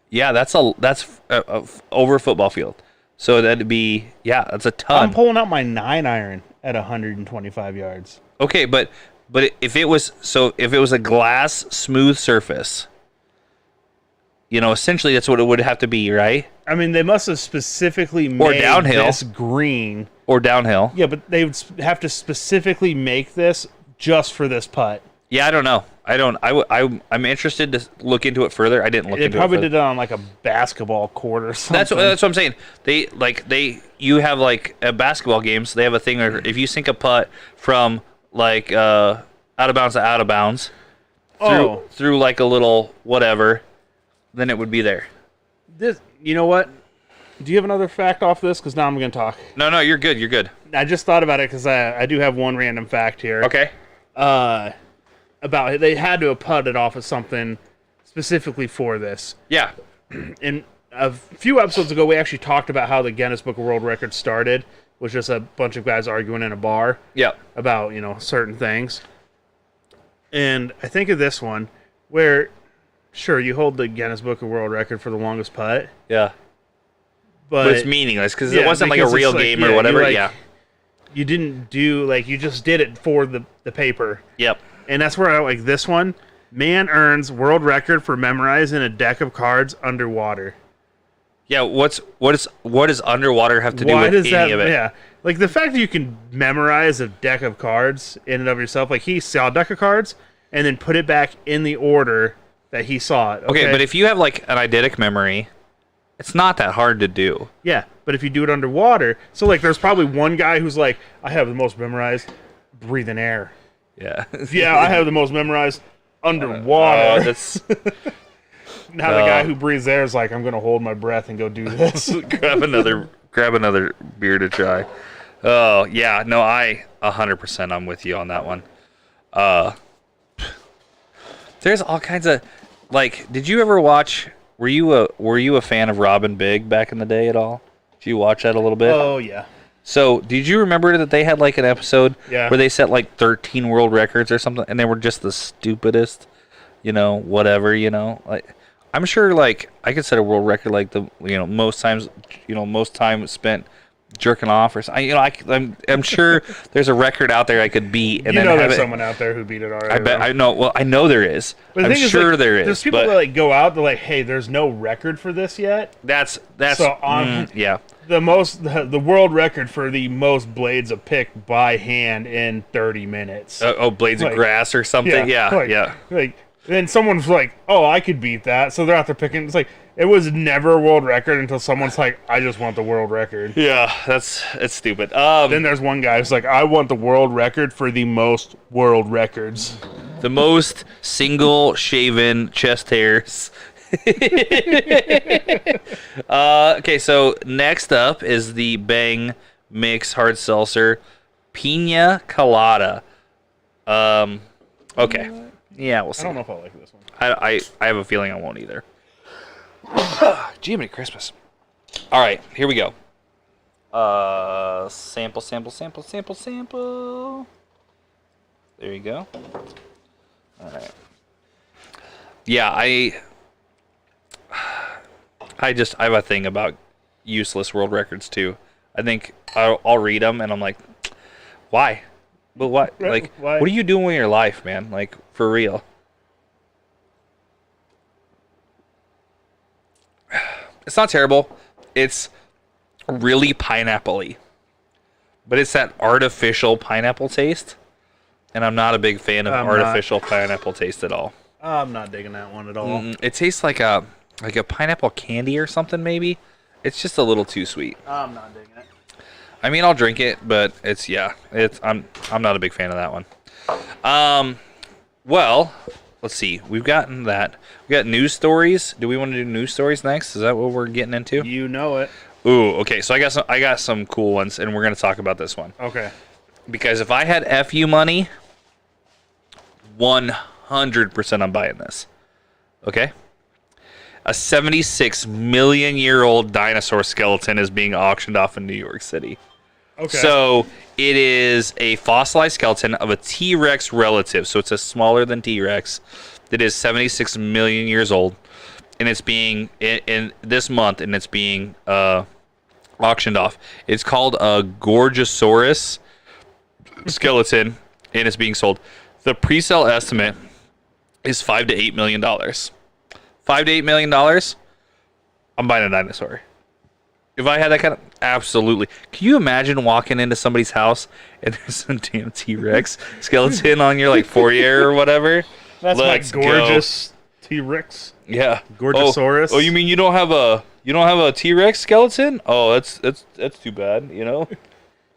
Yeah, that's over a football field. So that'd be that's a ton. I'm pulling out my 9-iron at 125 yards. Okay, but if it was a glass smooth surface, essentially that's what it would have to be, right? I mean, they must have specifically made this green. Or downhill. Yeah, but they would have to specifically make this just for this putt. Yeah, I don't know. I'm interested to look into it further. I didn't look into it. They probably did it on like a basketball court or something. That's what I'm saying. You have like at basketball games, they have a thing where if you sink a putt from like out of bounds to out of bounds through like a little whatever, then it would be there. You know what? Do you have another fact off this? Because now I'm going to talk. No, you're good. You're good. I just thought about it because I do have one random fact here. Okay. About they had to have putted off of something specifically for this. Yeah. And a few episodes ago, we actually talked about how the Guinness Book of World Records started, was just a bunch of guys arguing in a bar. Yeah. About certain things. And I think of this one where, sure, you hold the Guinness Book of World Record for the longest putt. Yeah. But it's meaningless because it wasn't like a real game or whatever. You didn't do you just did it for the paper. Yep. And that's where I like this one. Man earns world record for memorizing a deck of cards underwater. Yeah, what does underwater have to do with any of it? Yeah, like the fact that you can memorize a deck of cards in and of yourself. Like he saw a deck of cards and then put it back in the order that he saw it. Okay, but if you have like an eidetic memory, it's not that hard to do. Yeah, but if you do it underwater, so like there's probably one guy who's like, I have the most memorized breathing air. Yeah. Yeah, I have the most memorized underwater. That's now the guy who breathes air is like, I'm gonna hold my breath and go do this. grab another beer to try. Oh yeah, no, 100% I'm with you on that one. There's all kinds of did you ever watch? Were you a fan of Robin Big back in the day at all? Did you watch that a little bit? Oh yeah. So, did you remember that they had like an episode where they set like 13 world records or something, and they were just the stupidest, whatever, like I'm sure like I could set a world record like the most time spent jerking off or something. I'm sure there's a record out there I could beat, and there's someone out there who beat it already. I bet I know. Well, I know there is. But I'm sure there is. There's people that go out. They're like, hey, there's no record for this yet. That's so yeah. The world record for the most blades of pick by hand in 30 minutes. Blades of grass or something. Yeah. Then someone's like, oh, I could beat that. So they're out there picking. It's like, it was never a world record until someone's like, I just want the world record. Yeah, it's stupid. Then there's one guy who's like, I want the world record for the most world records. The most single shaven chest hairs. Okay, so next up is the Bang Mix Hard Seltzer Pina Colada. Okay. Yeah, we'll see. I don't know if I like this one. I have a feeling I won't either. Jiminy Christmas. All right, here we go. Sample, sample, sample, sample, sample. There you go. All right. Yeah, I have a thing about useless world records too. I think I'll read them and I'm like, why? But what? Right, Like, why? what are you doing with your life, man? Like, for real. It's not terrible. It's really pineapple-y. But it's that artificial pineapple taste. And I'm not a big fan of artificial pineapple taste at all. I'm not digging that one at all. It tastes like a pineapple candy or something, maybe. It's just a little too sweet. I'm not digging it. I mean, I'll drink it, but I'm not a big fan of that one. Well, let's see. We've gotten that. We got news stories. Do we want to do news stories next? Is that what we're getting into? You know it. Ooh, okay. So I got some cool ones, and we're gonna talk about this one. Okay. Because if I had FU money, 100% I'm buying this. Okay? A 76 million year old dinosaur skeleton is being auctioned off in New York City. Okay. So it is a fossilized skeleton of a T-Rex relative. So it's a smaller than T-Rex that is 76 million years old. And it's being in this month, and it's being auctioned off. It's called a Gorgosaurus skeleton, and it's being sold. The pre-sale estimate is $5 to $8 million. $5 to $8 million. I'm buying a dinosaur. If I had that kind of, absolutely. Can you imagine walking into somebody's house and there's a damn T-Rex skeleton on your like foyer or whatever? That's Let's my gorgeous T-Rex. Yeah, Gorgosaurus. Oh, you mean you don't have a T-Rex skeleton? Oh, that's too bad. You know. I'm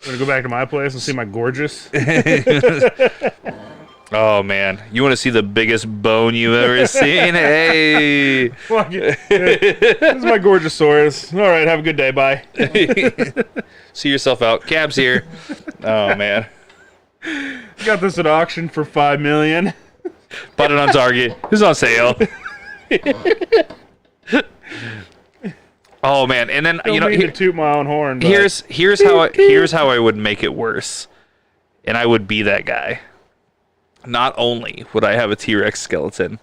gonna go back to my place and see my gorgeous. Oh man, you want to see the biggest bone you've ever seen? Hey, This is my Gorgosaurus. All right, have a good day. Bye. see yourself out. Cab's here. Oh man, Got this at auction for $5 million. bought it on Target. It's on sale. Oh man, and then Don't mean to toot my own horn. But here's how I would make it worse, and I would be that guy. Not only would I have a T-Rex skeleton,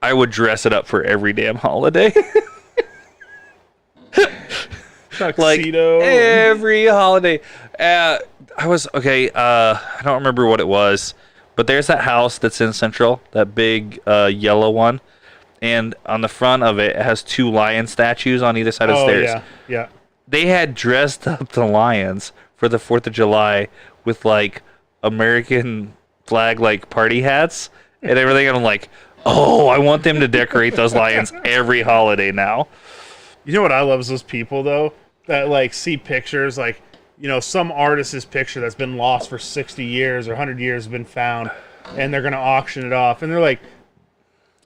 I would dress it up for every damn holiday. Like tuxedo. every holiday. I don't remember what it was, but there's that house that's in Central, that big yellow one, and on the front of it, it has two lion statues on either side of the stairs. Yeah. They had dressed up the lions for the 4th of July with like American flag like party hats and everything, and I'm like, oh, I want them to decorate those lions every holiday now. You know what I love is those people though that like see pictures like, you know, some artist's picture that's been lost for 60 years or 100 years has been found, and they're gonna auction it off, and they're like,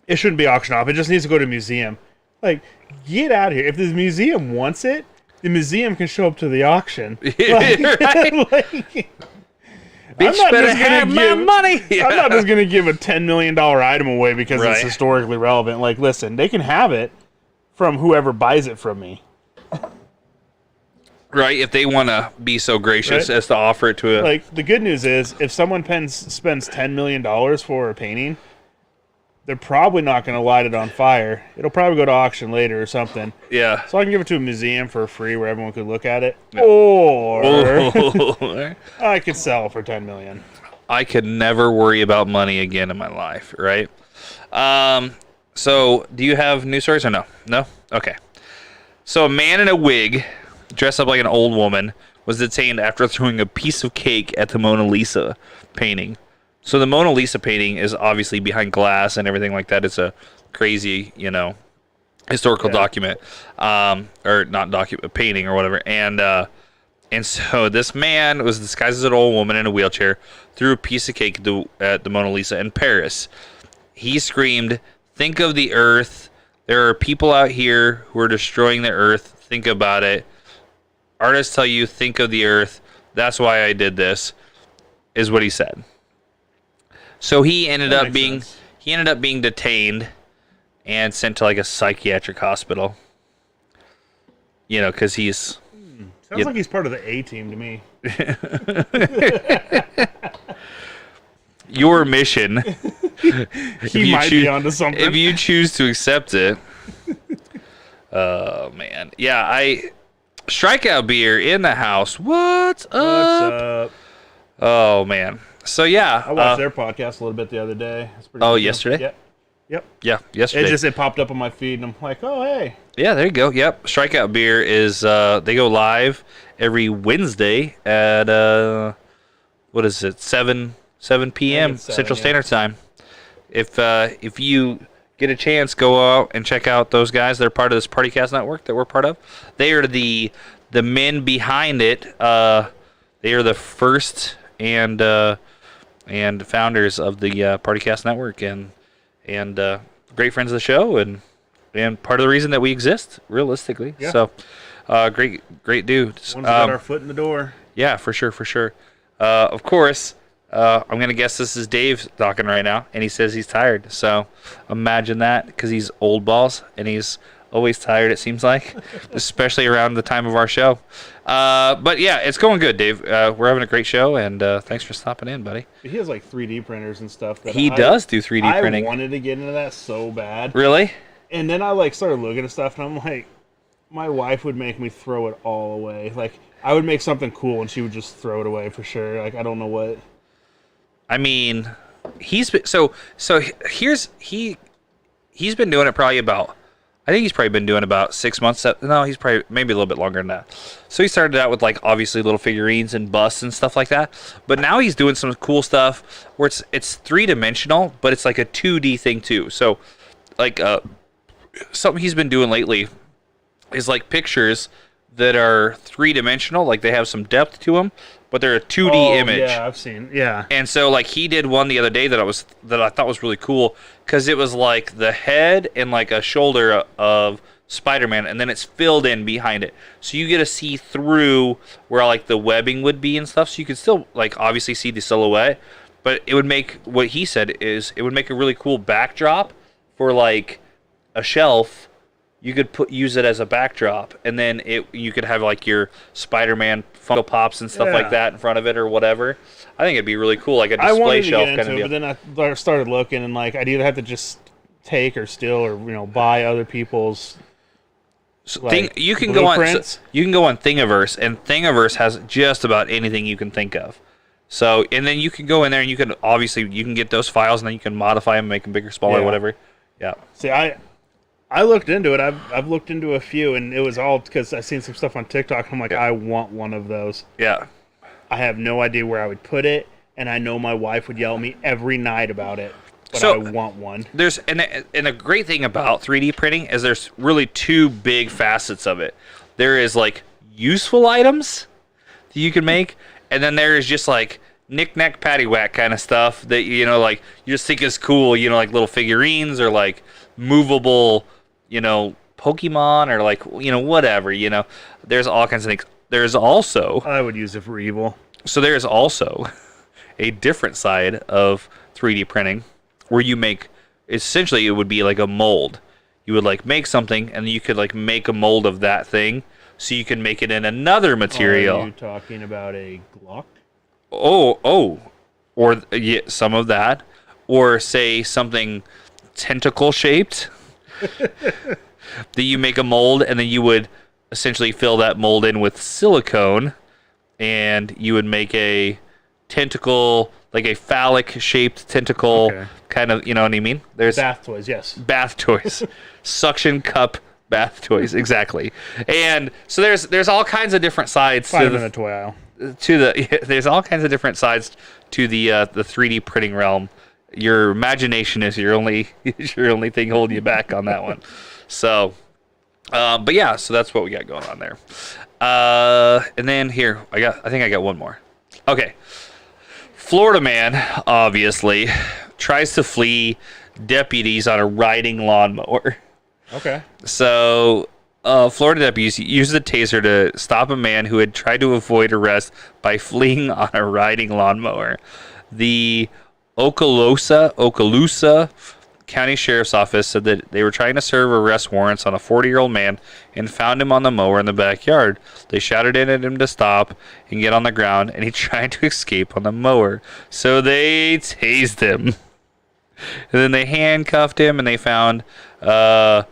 it shouldn't be auctioned off. It just needs to go to a museum. Like, get out of here. If the museum wants it, the museum can show up to the auction. Right? Bitch better have my money. I'm not just going to give a $10 million item away because Right. it's historically relevant. Like, listen, they can have it from whoever buys it from me. Right, if they want to be so gracious Right. as to offer it to a... Like, the good news is, if someone spends $10 million for a painting, they're probably not going to light it on fire. It'll probably go to auction later or something. Yeah. So I can give it to a museum for free where everyone could look at it. Yeah. Or Oh. I could sell it for $10 million. I could never worry about money again in my life, right? So, do you have news stories or no? No? Okay. So, a man in a wig, dressed up like an old woman, was detained after throwing a piece of cake at the Mona Lisa painting. So, the Mona Lisa painting is obviously behind glass and everything like that. It's a crazy, historical document. Or not document, a painting or whatever. And so this man was disguised as an old woman in a wheelchair, threw a piece of cake at the Mona Lisa in Paris. He screamed, "Think of the earth. There are people out here who are destroying the earth. Think about it. Artists tell you, think of the earth. That's why I did this," is what he said. So he ended up being detained and sent to like a psychiatric hospital. Because he's Sounds like he's part of the A team to me. Your mission. He might be onto something. If you choose to accept it. Oh, man. Yeah, Strikeout Beer in the house. What's up? What's up? Oh, man. So, yeah. I watched their podcast a little bit the other day. It's pretty good. Yesterday? Yep. Yeah, yesterday. It popped up on my feed, and I'm like, oh, hey. Yeah, there you go. Yep. Strikeout Beer is, they go live every Wednesday at, what is it, 7 p.m. Central Standard Time. If you get a chance, go out and check out those guys. They're part of this Partycast network that we're part of. They are the men behind it. They are the first and founders of the Partycast network and great friends of the show and part of the reason that we exist, realistically. Yeah. So great dudes. Once we got our foot in the door. Yeah, for sure. Of course, I'm going to guess this is Dave talking right now, and he says he's tired. So imagine that, because he's old balls, and he's always tired, it seems like, especially around the time of our show. But yeah, it's going good, Dave. We're having a great show, and thanks for stopping in, buddy. He has like 3D printers and stuff. He does do 3D printing. I wanted to get into that so bad. Really? And then I started looking at stuff, and I'm like, my wife would make me throw it all away. Like, I would make something cool, and she would just throw it away for sure. Like, I don't know what. I mean, he's been he's been doing it probably about. I think he's probably been doing about 6 months. No, he's probably maybe a little bit longer than that. So he started out with obviously little figurines and busts and stuff like that. But now he's doing some cool stuff where it's 3-dimensional, but it's like a 2D thing too. So something he's been doing lately is pictures that are 3-dimensional, like they have some depth to them, but they're a 2D image. Yeah, I've seen. Yeah. And so he did one the other day that I thought was really cool, because it was the head and a shoulder of Spider-Man, and then it's filled in behind it. So you get to see through where the webbing would be and stuff. So you can still obviously see the silhouette, but it would make, what he said is, it would make a really cool backdrop for a shelf. You could use it as a backdrop, and then you could have your Spider-Man Funko Pops and stuff like that in front of it or whatever. I think it'd be really cool, like a display shelf kind of deal. But then I started looking, and I'd either have to just take or steal or buy other people's. You can go on Thingiverse, and Thingiverse has just about anything you can think of. So, and then you can go in there, and you can get those files, and then you can modify them, make them bigger, smaller, whatever. Yeah. See, I looked into it. I've looked into a few, and it was all because I seen some stuff on TikTok. And I'm like, I want one of those. Yeah. I have no idea where I would put it, and I know my wife would yell at me every night about it. But I want one. There's and a great thing about 3D printing is there's really two big facets of it. There is useful items that you can make, and then there is just knick-knack paddywhack kind of stuff that you just think is cool. Little figurines or movable. Pokemon or whatever, there's all kinds of things. There's also, I would use it for evil. So there's also a different side of 3D printing where you make, essentially it would be like a mold. You would make something, and you could make a mold of that thing, so you can make it in another material. Are you talking about a Glock? Or some of that, or say something tentacle shaped. That you make a mold, and then you would essentially fill that mold in with silicone, and you would make a tentacle, a phallic shaped tentacle, kind of, you know what I mean? There's bath toys, yes. Bath toys. Suction cup bath toys, exactly. And so there's all kinds of different sides to the toy aisle. There's all kinds of different sides to the 3D printing realm. Your imagination is your only thing holding you back on that one. So, but yeah, so that's what we got going on there. And then here, I think I got one more. Okay. Florida man, obviously, tries to flee deputies on a riding lawnmower. Okay. So, Florida deputies used the taser to stop a man who had tried to avoid arrest by fleeing on a riding lawnmower. The Okaloosa County Sheriff's Office said that they were trying to serve arrest warrants on a 40-year-old man and found him on the mower in the backyard. They shouted in at him to stop and get on the ground, and he tried to escape on the mower. So they tased him. And then they handcuffed him, and they found him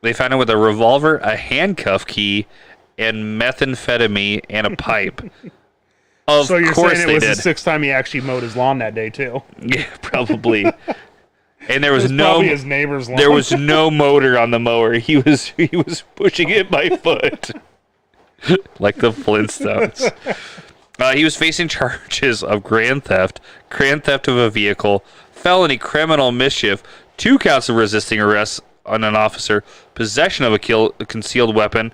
with a revolver, a handcuff key, and methamphetamine and a pipe. Of So you're course saying they it was did. the sixth time he actually mowed his lawn that day too? Yeah, probably. And there was Probably his neighbor's lawn. there was no motor on the mower. He was pushing it by foot, like the Flintstones. He was facing charges of grand theft of a vehicle, felony criminal mischief, 2 counts of resisting arrest on an officer, possession of a concealed weapon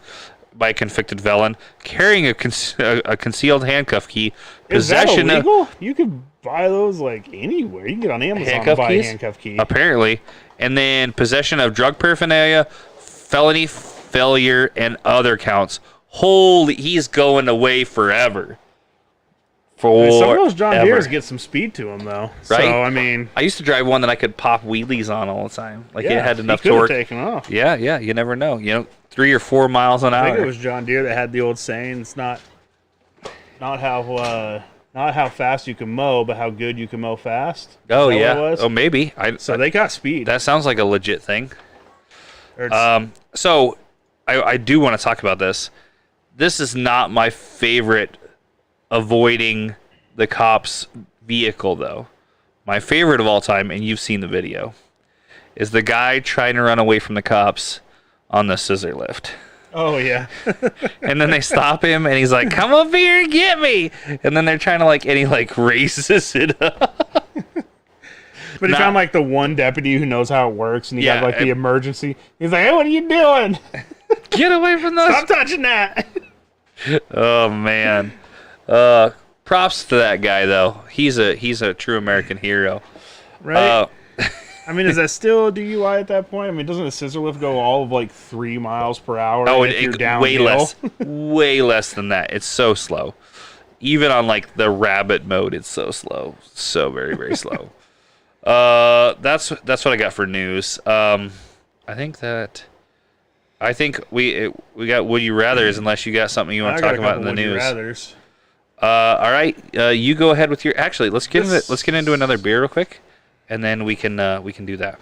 by a convicted felon, carrying a concealed handcuff key, Is that possession of illegal? You could buy those like anywhere. You can get on Amazon and handcuff buy keys? a handcuff key. Apparently, and then possession of drug paraphernalia, felony failure, and other counts. Holy, he's going away forever. Some of those John Forever. Deere's get some speed to them though. Right? So I mean, I used to drive one that I could pop wheelies on all the time. Like yeah, it had enough he could have torque. taken off. Yeah, you never know. 3 or 4 miles an I hour. think it was John Deere that had the old saying: "It's not how fast you can mow, but how good you can mow fast." Oh Is that yeah. what it was? Oh maybe. So they got speed. That sounds like a legit thing. Or it's- So I do want to talk about this. This is not my favorite avoiding the cops vehicle though. My favorite of all time, and you've seen the video, is the guy trying to run away from the cops on the scissor lift. Oh yeah. And then they stop him and he's like, "Come up here and get me." And then they're trying to and he races it up. But he found the one deputy who knows how it works, and he Yeah, got the emergency. He's like, "Hey, what are you doing? Get away from those. Stop touching that!" Oh man. Props to that guy though. He's a true American hero. Right? I mean, is that still a DUI at that point? I mean, doesn't a scissor lift go all of 3 miles per hour? Oh, if you're downhill? way less. Way less than that. It's so slow. Even on the rabbit mode, it's so slow. So very, very slow. That's what I got for news. I think we got Would You Rathers, unless you got something you want to talk about in the news. Rathers. All right, you go ahead with your. Actually, let's get into another beer real quick, and then we can do that.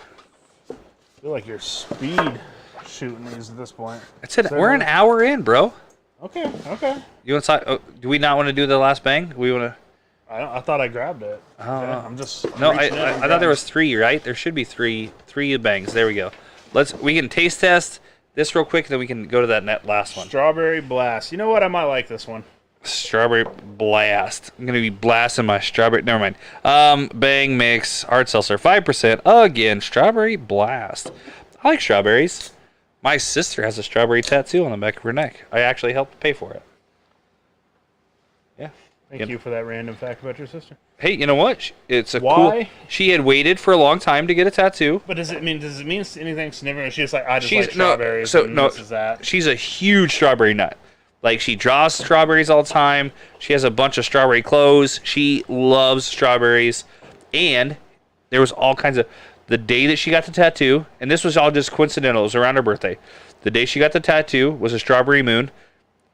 I feel like you're speed shooting these at this point. That's it. We're an hour in, bro. Okay. You want to talk? Oh, do we not want to do the last bang? We want to. I thought I grabbed it. Okay, I'm just. No, reaching in I and thought there was 3, right? There should be three bangs. There we go. We can taste test this real quick, then we can go to that last one. Strawberry Blast. You know what? I might like this one. Strawberry Blast. I'm gonna be blasting my strawberry. Never mind. Bang mix hard seltzer 5%. Again, Strawberry Blast. I like strawberries. My sister has a strawberry tattoo on the back of her neck. I actually helped pay for it. Yeah. Thank you for that random fact about your sister. Hey, you know what? It's a Why? cool. She had waited for a long time to get a tattoo. But does it mean anything significant? She's like, I just like strawberries. This is that. She's a huge strawberry nut. She draws strawberries all the time. She has a bunch of strawberry clothes. She loves strawberries. And there was all kinds of... The day that she got the tattoo, and this was all just coincidental, it was around her birthday. The day she got the tattoo was a strawberry moon,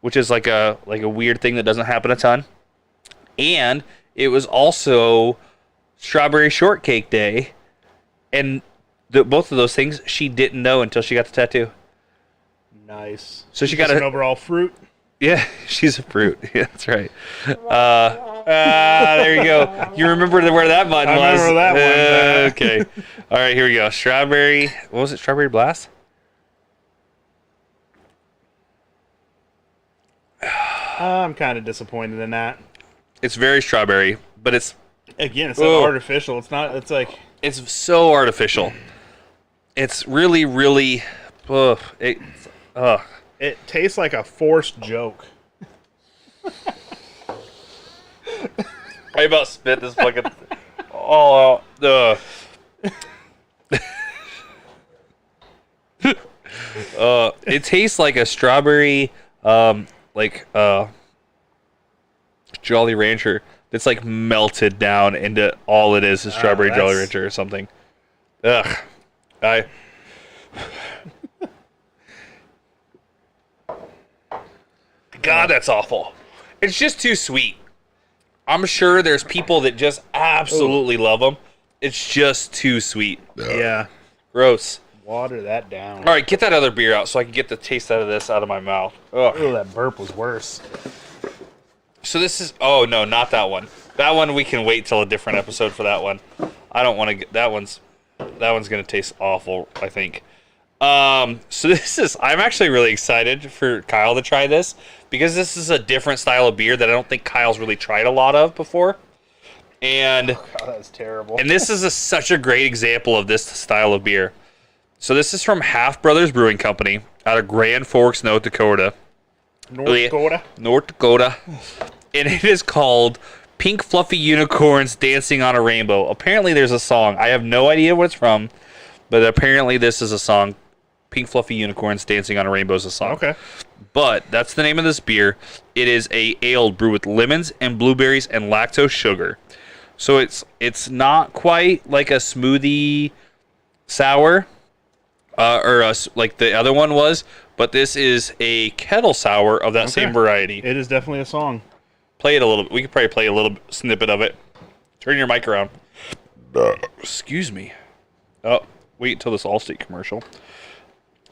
which is like a weird thing that doesn't happen a ton. And it was also strawberry shortcake day. And both of those things she didn't know until she got the tattoo. Nice. So she got an overall fruit. Yeah, she's a fruit. Yeah, that's right. There you go. You remember where that button was? I remember that one. Okay. All right, here we go. Strawberry. What was it? Strawberry Blast? I'm kind of disappointed in that. It's very strawberry, but it's artificial. It's not. It's like it's so artificial. It's really, really. It tastes like a forced joke. I about spit this fucking all out. It tastes like a strawberry, Jolly Rancher that's melted down into all it is Strawberry Jolly Rancher or something. Ugh, God, that's awful. It's just too sweet. I'm sure there's people that just absolutely love them. It's just too sweet. Yeah. Gross. Water that down. All right, get that other beer out so I can get the taste out of this out of my mouth. Ugh. Oh, that burp was worse. So this is... Oh, no, not that one. That one we can wait till a different episode for that one. I don't want to get... That one's going to taste awful, I think. So this is... I'm actually really excited for Kyle to try this because this is a different style of beer that I don't think Kyle's really tried a lot of before. And... Oh, God, that's terrible. And this is such a great example of this style of beer. So this is from Half Brothers Brewing Company out of Grand Forks, North Dakota. North Dakota. And it is called Pink Fluffy Unicorns Dancing on a Rainbow. Apparently there's a song. I have no idea what it's from, but apparently this is a song. Pink Fluffy Unicorns Dancing on a Rainbow is a song. Okay. But that's the name of this beer. It is a ale brewed with lemons and blueberries and lactose sugar. So it's not quite like a smoothie sour. Like the other one was, but this is a kettle sour of that same variety. It is definitely a song. Play it a little bit. We could probably play a little snippet of it. Turn your mic around. Excuse me. Oh, wait until this Allstate commercial.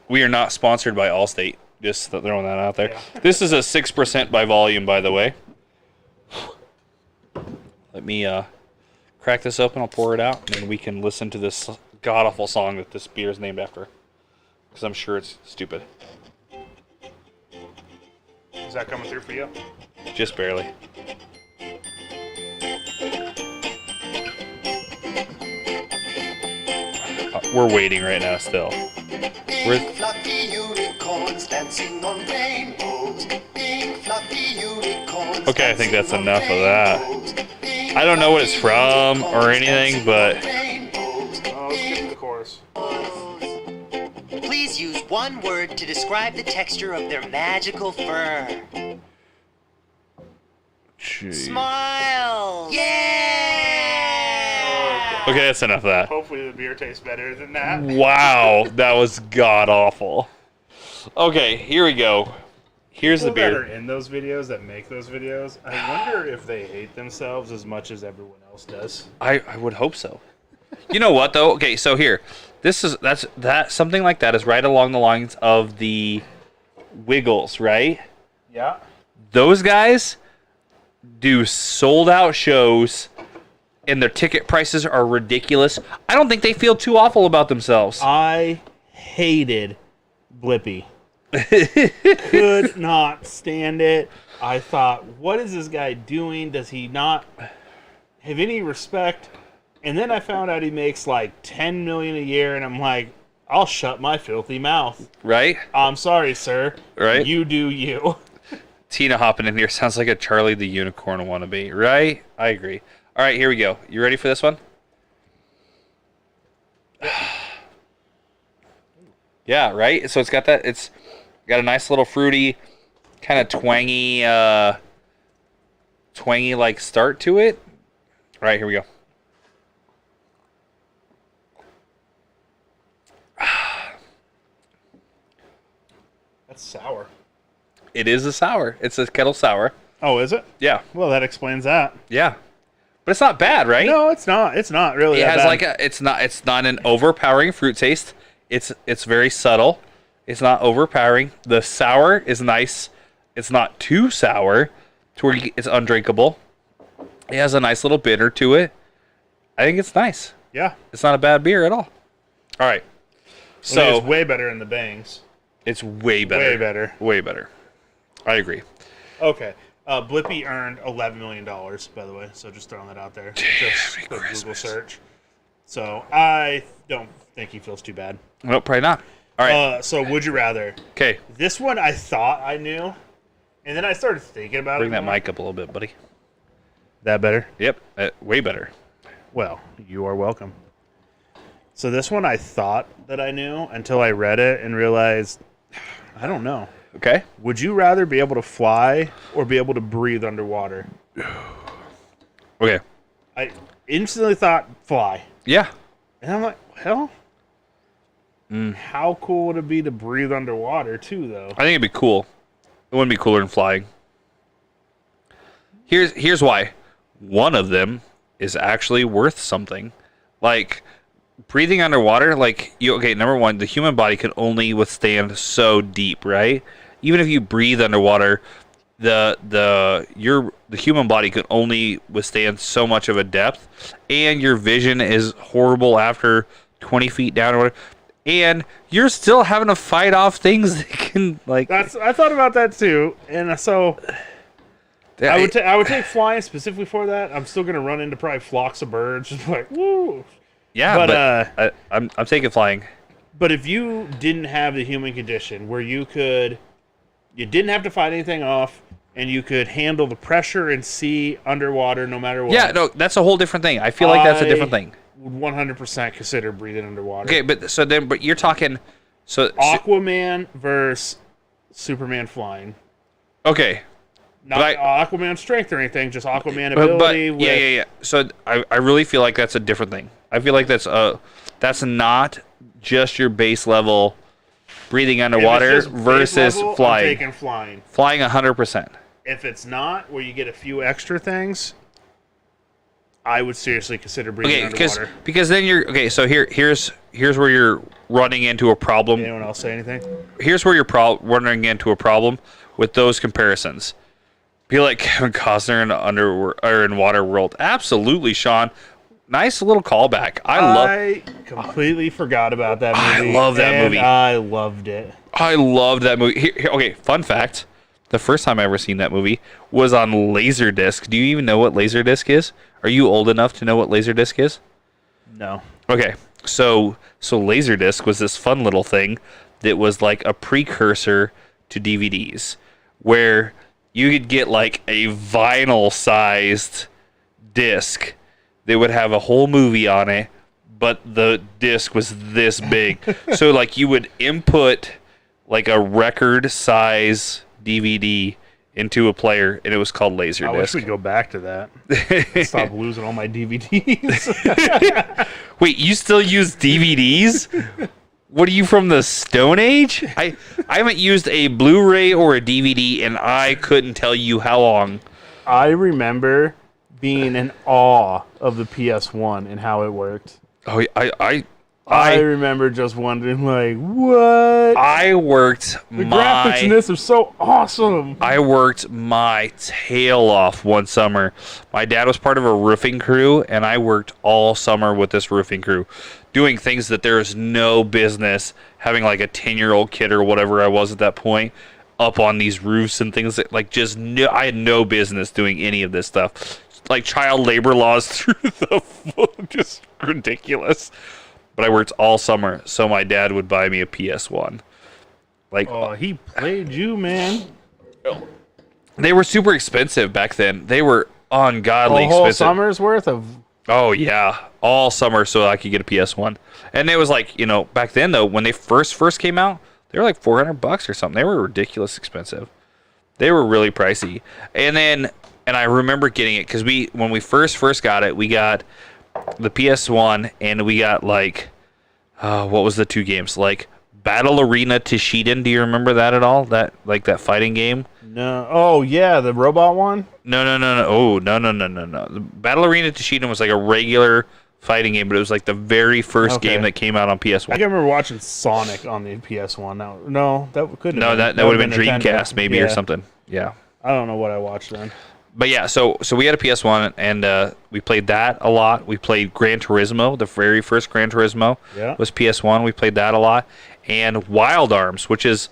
We are not sponsored by Allstate. Just throwing that out there. Yeah. This is a 6% by volume, by the way. Let me crack this open. I'll pour it out, and then we can listen to this god-awful song that this beer is named after. Because I'm sure it's stupid. Is that coming through for you? Just barely. We're waiting right now still. Big fluffy unicorns dancing on rainbows. Big fluffy unicorns. Okay, I think that's enough of that. I don't know what it's from or anything, but... Oh, skip the chorus. Please use one word to describe the texture of their magical fur. Jeez. Smile! Yeah! Okay, that's enough of that. Hopefully the beer tastes better than that. Wow, that was god-awful. Okay, here we go. Here's the People that beer. are in those videos, that make those videos, I wonder if they hate themselves as much as everyone else does. I would hope so. You know what though? Okay, so here, that's something like that is right along the lines of the Wiggles, right? Yeah. Those guys do sold out shows, and their ticket prices are ridiculous. I don't think they feel too awful about themselves. I hated Blippi. Could not stand it. I thought, what is this guy doing? Does he not have any respect? And then I found out he makes like $10 million a year, and I'm like, I'll shut my filthy mouth. Right? I'm sorry, sir. Right? You do you. Tina hopping in here sounds like a Charlie the Unicorn wannabe, right? I agree. All right, here we go. You ready for this one? Yeah, right? So it's got a nice little fruity, kind of twangy like start to it. All right, here we go. That's sour. It is a sour. It's a kettle sour. Oh, is it? Yeah. Well, that explains that. Yeah. But it's not bad, right? No, it's not. It's not really. It that has bad. it's not an overpowering fruit taste. It's very subtle. It's not overpowering. The sour is nice. It's not too sour to where it's undrinkable. It has a nice little bitter to it. I think it's nice. Yeah. It's not a bad beer at all. All right. So it's way better in the bangs. it's way better. Way better. Way better. I agree. Okay. Blippi earned $11 million, by the way, so just throwing that out there. Just quick Google Christmas. search. So I don't think he feels too bad. Nope, probably not. All right. So would you rather? Okay. This one I thought I knew, and then I started thinking about Bring it. that more. mic up a little bit, buddy. That better? Yep. Way better. Well, you are welcome. So this one I thought that I knew until I read it and realized I don't know. Okay. Would you rather be able to fly or be able to breathe underwater? Okay. I instantly thought fly. Yeah. And I'm like, well, How cool would it be to breathe underwater too, though? I think it'd be cool. It wouldn't be cooler than flying. Here's why. One of them is actually worth something. Like breathing underwater, number one, the human body can only withstand so deep, right? Even if you breathe underwater, the human body can only withstand so much of a depth, and your vision is horrible after 20 feet down or whatever. And you're still having to fight off things that can I thought about that too, and so I would take flying specifically for that. I'm still gonna run into probably flocks of birds, just like woo. Yeah, but I'm taking flying. But if you didn't have the human condition where you didn't have to fight anything off, and you could handle the pressure and see underwater no matter what. Yeah, no, that's a whole different thing. I feel like that's a different thing. Would 100% consider breathing underwater. Okay, but you're talking Aquaman versus Superman flying. Okay. Not Aquaman strength or anything, just Aquaman ability. Yeah. So I really feel like that's a different thing. I feel like that's not just your base level breathing underwater versus level, flying. I'm taking flying. Flying 100%. If it's not, where you get a few extra things, I would seriously consider breathing underwater. Because then so here's where you're running into a problem. Anyone else say anything? Here's where you're running into a problem with those comparisons. Be like Kevin Costner in Waterworld. Absolutely, Sean. Nice little callback. I completely forgot about that movie. I love that movie. I loved it. I loved that movie. Okay, fun fact. The first time I ever seen that movie was on Laserdisc. Do you even know what Laserdisc is? Are you old enough to know what Laserdisc is? No. Okay, so Laserdisc was this fun little thing that was like a precursor to DVDs, where you could get like a vinyl-sized disc that would have a whole movie on it, but the disc was this big. So like you would input like a record size DVD into a player, and it was called Laserdisc. I wish we'd go back to that. Stop losing all my DVDs. Wait, you still use DVDs? What are you, from the Stone Age? I haven't used a Blu-ray or a DVD, and I couldn't tell you how long. I remember being in awe of the PS1 and how it worked. Oh, I remember just wondering, like, what? I worked the graphics in this are so awesome. I worked my tail off one summer. My dad was part of a roofing crew, and I worked all summer with this roofing crew, doing things that there is no business having, like a 10-year-old kid or whatever I was at that point up on these roofs and things that, like, I had no business doing any of this stuff. Like child labor laws through the just ridiculous. But I worked all summer, so my dad would buy me a PS1. Like, he played you, man. They were super expensive back then. They were ungodly expensive. A whole summer's worth of. Oh yeah, all summer, so I could get a PS1. And it was like, back then though, when they first came out, they were like $400 or something. They were ridiculous expensive. They were really pricey. And I remember getting it because when we first got it, we got the PS1, and we got like, what was the two games? Like Battle Arena Tishiden. Do you remember that at all? That fighting game? No. Oh yeah, the robot one. No. Oh no. The Battle Arena Tishiden was like a regular fighting game, but it was like the very first game that came out on PS1. I remember watching Sonic on the PS1. No, that couldn't. No, that would have been Dreamcast maybe or something. Yeah. I don't know what I watched then. But yeah, so we had a PS1, and we played that a lot. We played Gran Turismo, the very first Gran Turismo was PS1. We played that a lot, and Wild Arms, which was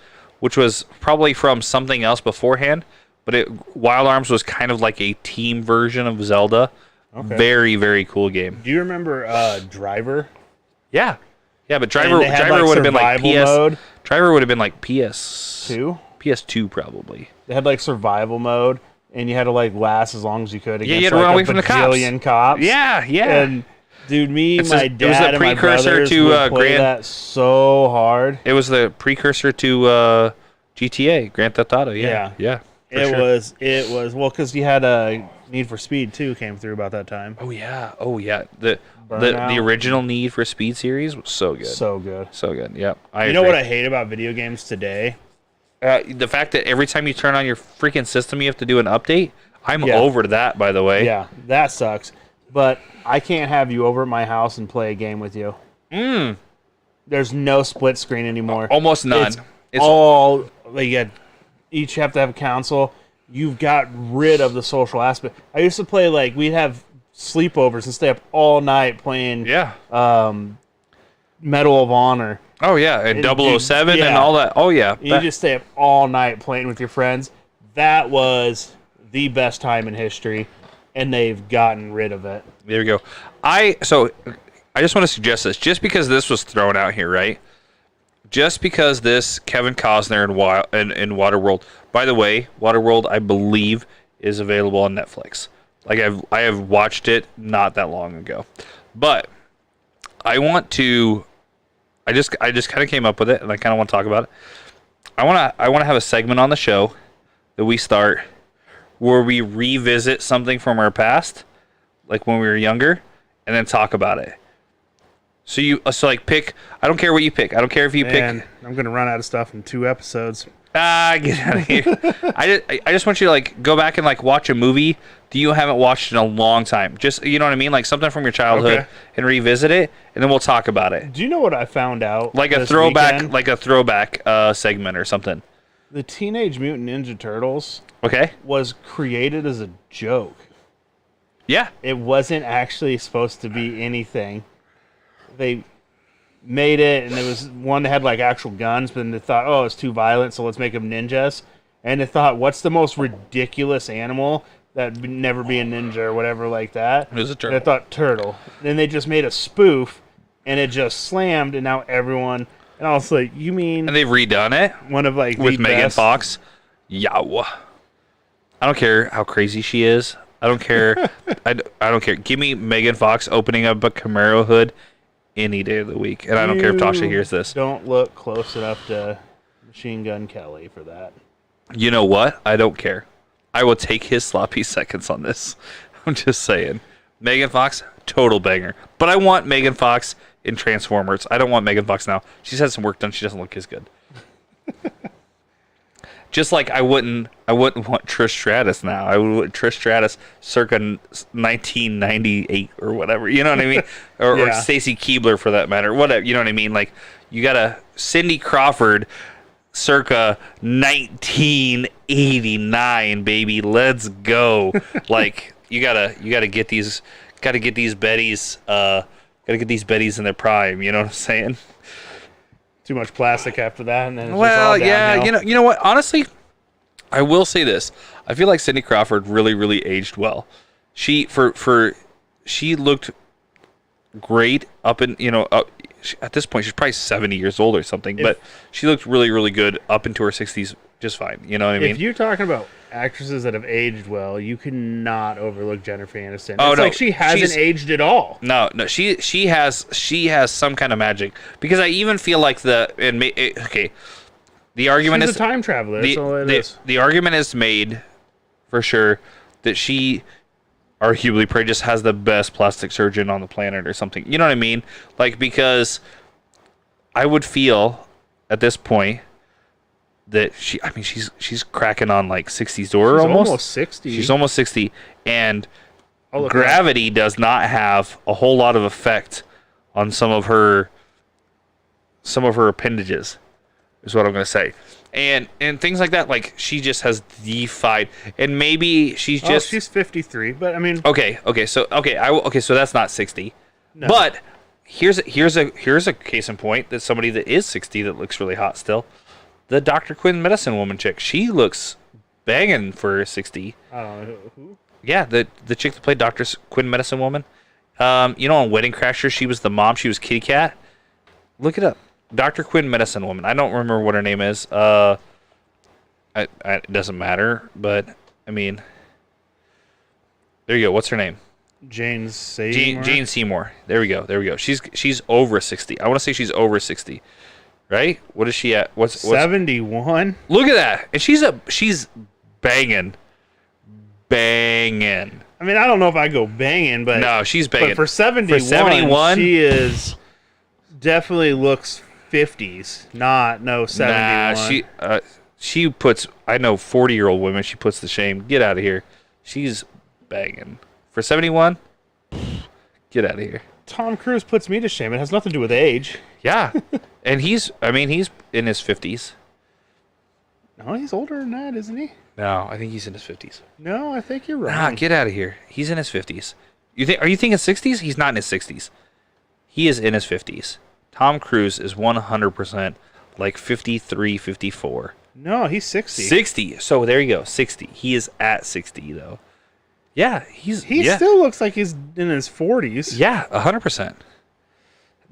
probably from something else beforehand, but Wild Arms was kind of like a team version of Zelda. Okay. Very, very cool game. Do you remember Driver? Yeah, but Driver would have been like PS. Mode. Driver would have been like PS2. PS2 probably. They had like survival mode. And you had to like last as long as you could against you had to run away from the cops. Yeah. And dude, my dad, it was the and my brothers would play that so hard. It was the precursor to GTA, Grand Theft Auto. Yeah. It was well because you had Need for Speed 2 came through about that time. Oh yeah. The Burnout. original Need for Speed series was so good. So good. So good. Yep. You know what I hate about video games today? The fact that every time you turn on your freaking system, you have to do an update. I'm Yeah. over that, by the way. Yeah, that sucks. But I can't have you over at my house and play a game with you. There's no split screen anymore. Almost none. It's all each have to have a console. You've got rid of the social aspect. I used to play we'd have sleepovers and stay up all night playing Medal of Honor. Oh yeah, and 007 yeah. and all that. Oh yeah. You just stay up all night playing with your friends. That was the best time in history, and they've gotten rid of it. There we go. I just want to suggest this, just because this was thrown out here, right? Just because this Kevin Costner in Waterworld. By the way, Waterworld, I believe, is available on Netflix. I have watched it not that long ago, but I just kind of came up with it, and I kind of want to talk about it. I want to have a segment on the show that we start where we revisit something from our past, like when we were younger, and then talk about it. So pick. I don't care what you pick. I don't care if you pick. I'm gonna run out of stuff in 2 episodes. Get out of here. I just want you to go back and watch a movie that you haven't watched in a long time. Just, you know what I mean? Something from your childhood, and revisit it, and then we'll talk about it. Do you know what I found out? A throwback segment or something. The Teenage Mutant Ninja Turtles Okay. was created as a joke. Yeah. It wasn't actually supposed to be anything. They made it, and there was one that had actual guns, but then they thought, oh, it's too violent, so let's make them ninjas. And they thought, what's the most ridiculous animal that would never be a ninja or whatever like that? It was a turtle. And they thought turtle. Then they just made a spoof, and it just slammed, and now everyone. And I was like, you mean? And they've redone it one of with the Megan best. Fox. Yow. I don't care how crazy she is. I don't care. I don't care. Give me Megan Fox opening up a Camaro hood any day of the week, and I don't care if Tasha hears this. Don't look close enough to Machine Gun Kelly for that. You know what? I don't care. I will take his sloppy seconds on this. I'm just saying. Megan Fox, total banger. But I want Megan Fox in Transformers. I don't want Megan Fox now. She's had some work done. She doesn't look as good. Just like I wouldn't want Trish Stratus now. I would want Trish Stratus circa 1998 or whatever. You know what I mean? Or Stacy Keibler for that matter. Whatever. You know what I mean? You got a Cindy Crawford circa 1989, baby. Let's go. You gotta get these Bettys. Gotta get these Bettys in their prime. You know what I'm saying? Too much plastic after that, and then it's Well, just all yeah, downhill. you know what? Honestly, I will say this: I feel like Cindy Crawford really, really aged well. She looked great up in at this point she's probably 70 years old or something, but she looked really, really good up into her 60s, just fine. You know what I mean? If you're talking about actresses that have aged well, you cannot overlook Jennifer Aniston. Oh, It's no, like she hasn't aged at all. No, she has some kind of magic, because I even feel like the argument She's is a time traveler. That's all it is. The argument is made for sure that she arguably probably just has the best plastic surgeon on the planet or something. You know what I mean? Because I would feel at this point that she's cracking on 60s door She's almost. almost 60. She's almost 60, and Oh, look, gravity does not have a whole lot of effect on some of her appendages, is what I'm going to say. And things like that, she just has defied. And maybe she's just she's 53, but I mean, okay, so that's not 60. No. But here's a case in point that somebody that is 60 that looks really hot still. The Dr. Quinn medicine woman chick. She looks banging for 60. I don't know who. Yeah, the chick that played Dr. Quinn medicine woman. On Wedding Crashers, she was the mom. She was Kitty Cat. Look it up. Dr. Quinn medicine woman. I don't remember what her name is. It doesn't matter, but I mean, there you go. What's her name? Jane Seymour. Jane Seymour. There we go. She's over 60. I want to say she's over 60. Right? What is she at? What's 71? Look at that. And she's banging banging. I mean, I don't know if I go banging, but No, she's banging. But for 71, she is definitely looks 50s, not no 71. Nah, she puts. I know 40-year-old women. She puts to shame. Get out of here. She's banging for 71. Get out of here. Tom Cruise puts me to shame. It has nothing to do with age. Yeah, and he's in his 50s. No, he's older than that, isn't he? No, I think he's in his 50s. No, I think you're wrong. Nah, get out of here. He's in his 50s. Are you thinking 60s? He's not in his 60s. He is in his 50s. Tom Cruise is 100% like 53, 54. No, he's 60. 60. So there you go. 60. He is at 60 though. Yeah, He yeah. still looks like he's in his 40s. Yeah, 100%.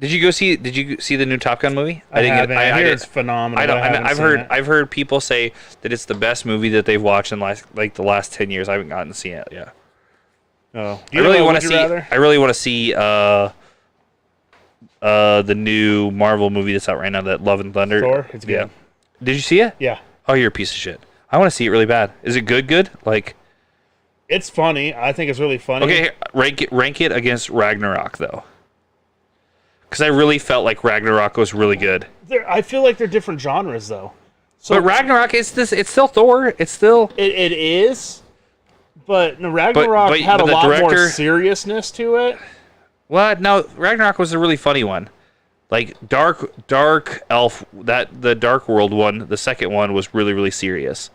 Did you see the new Top Gun movie? I hear it's phenomenal. I've heard people say that it's the best movie that they've watched in the last 10 years. I haven't gotten to see it yet. Oh, I really want to see the new Marvel movie that's out right now, that Love and Thunder. Thor? It's good. Yeah. Did you see it? Yeah. Oh, you're a piece of shit. I want to see it really bad. Is it good? Like, it's funny. I think it's really funny. okay, rank it against Ragnarok though. Because I really felt like Ragnarok was really good. I feel like they're different genres, though. So But Ragnarok, it's still Thor. It's still... It is, but Ragnarok had a lot more seriousness to it. What? No, Ragnarok was a really funny one. Like, Dark Elf, the Dark World one, the second one was really, really serious.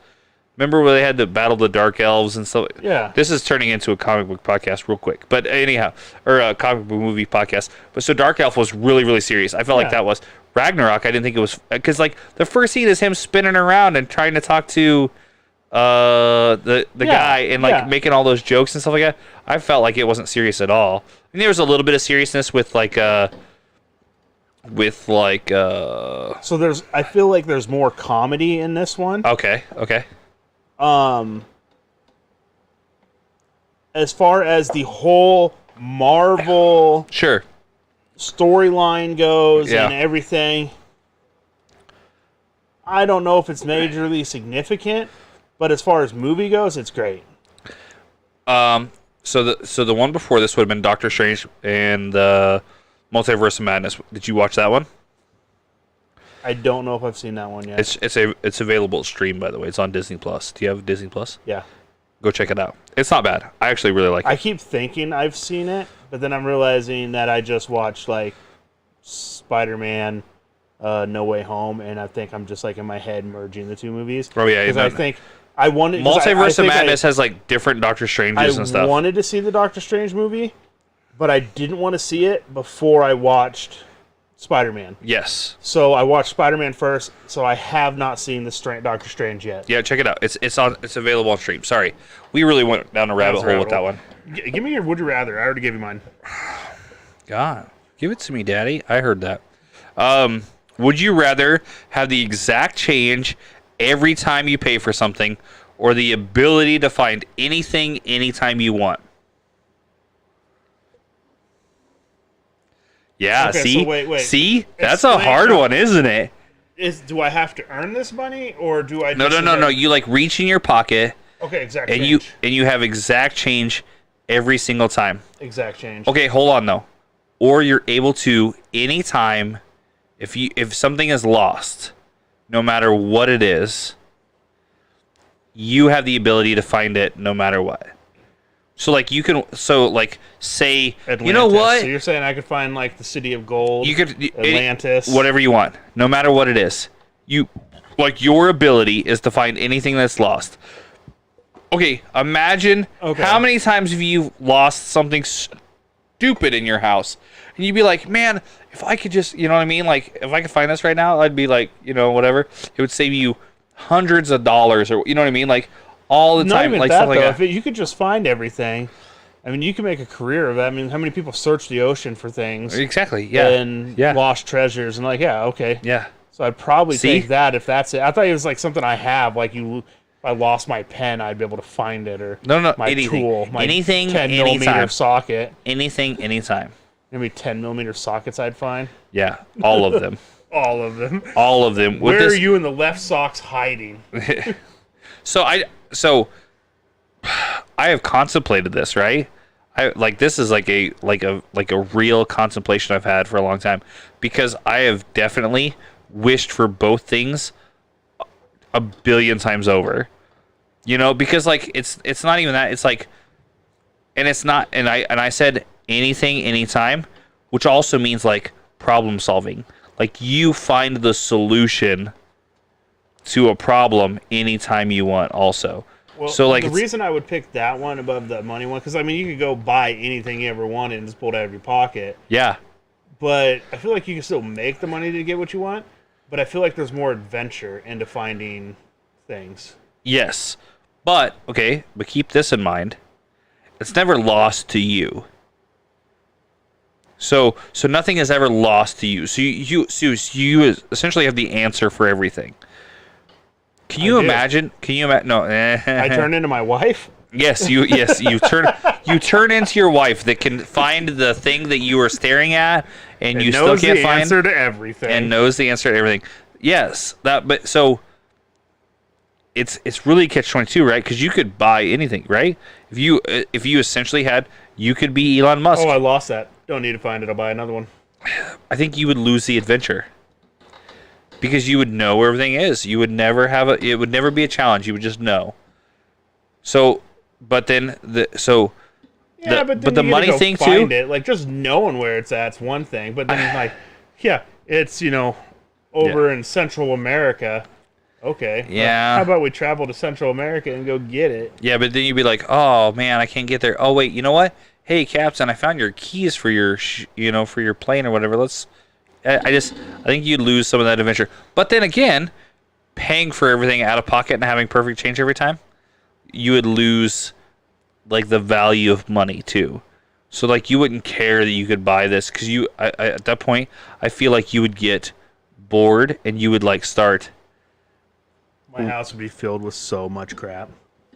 Remember where they had to battle the Dark Elves and stuff? Yeah. This is turning into a comic book podcast real quick. But anyhow, or a comic book movie podcast. But so Dark Elf was really, really serious. I felt like that was. Ragnarok, I didn't think it was... Because, like, the first scene is him spinning around and trying to talk to the guy and, like, making all those jokes and stuff like that. I felt like it wasn't serious at all. And there was a little bit of seriousness with, like... So I feel like there's more comedy in this one. Okay. As far as the whole Marvel storyline goes and everything, I don't know if it's majorly significant, but as far as movie goes, it's great. So the one before this would have been Doctor Strange and the Multiverse of Madness. Did you watch that one? I don't know if I've seen that one yet. It's available to stream, by the way. It's on Disney Plus. Do you have Disney Plus? Yeah. Go check it out. It's not bad. I actually really like it. I keep thinking I've seen it, but then I'm realizing that I just watched like Spider-Man, No Way Home, and I think I'm just like in my head merging the two movies. Oh yeah, because I think I wanted Multiverse of Madness has like different Doctor Stranges and stuff. I wanted to see the Doctor Strange movie, but I didn't want to see it before I watched Spider-Man. Yes. So I watched Spider-Man first, so I have not seen the Doctor Strange yet. Yeah, check it out. It's available on stream. Sorry. We really went down a rabbit hole with that one. Give me your Would You Rather. I already gave you mine. God. Give it to me, Daddy. I heard that. Would you rather have the exact change every time you pay for something, or the ability to find anything anytime you want? Yeah, okay, see? So wait. See? That's a hard one, isn't it? Do I have to earn this money, or do I? No. You like reach in your pocket. Okay, exact and change. you have exact change every single time. Exact change. Okay, hold on though. Or you're able to anytime if something is lost, no matter what it is, you have the ability to find it no matter what. So like say Atlantis. You know what? So you're saying I could find like the City of Gold, Atlantis, whatever you want, no matter what it is. Your ability is to find anything that's lost. Okay, imagine how many times have you lost something stupid in your house, and you'd be like, man, if I could just, you know what I mean? Like, if I could find this right now, I'd be like, whatever. It would save you hundreds of dollars, or you know what I mean? Like all the time, like that, stuff like that. If you could just find everything, I mean, you can make a career of that. I mean, how many people search the ocean for things? Exactly. Yeah. And lost treasures, and Yeah. So I'd probably take that if that's it. I thought it was like something I have, like if I lost my pen, I'd be able to find it, or my anything. Tool, my anything, 10 millimeter socket. Anything, anytime. Maybe 10 millimeter sockets I'd find. Yeah, all of them. All of them. All of them. Where are you in the left socks hiding? So I have contemplated this, right? This is like a real contemplation I've had for a long time, because I have definitely wished for both things a billion times over. You know, because like it's not even that. It's like, and it's not, and I said anything, anytime, which also means like problem solving. Like you find the solution to a problem anytime you want. Also, Well, so like the reason I would pick that one above the money one, because I mean you could go buy anything you ever wanted and just pull it out of your pocket. yeah, But I feel like you can still make the money to get what you want. But I feel like there's more adventure into finding things. yes, but keep this in mind. It's never lost to you. So nothing is ever lost to you. So you essentially have the answer for everything. Can you imagine? Can you imagine? No. I turn into my wife. Yes, you turn into your wife that can find the thing that you are staring at, and you still can't find answer to everything. and knows the answer to everything. Yes, but so it's really catch-22, right? Because you could buy anything, right? If you essentially had, you could be Elon Musk. Oh, I lost that. Don't need to find it. I'll buy another one. I think you would lose the adventure. Because you would know where everything is. You would never have it would never be a challenge. You would just know. So, but then but the money thing too. It. Like just knowing where it's at's one thing, but then like, yeah, it's over in Central America. Okay. Yeah. How about we travel to Central America and go get it? Yeah, but then you'd be like, oh man, I can't get there. Oh wait, you know what? Hey, Captain, I found your keys for your for your plane or whatever. I think you'd lose some of that adventure. But then again, paying for everything out of pocket and having perfect change every time, you would lose like the value of money too. So like you wouldn't care that you could buy this, because at that point I feel like you would get bored and you would like start. My house would be filled with so much crap.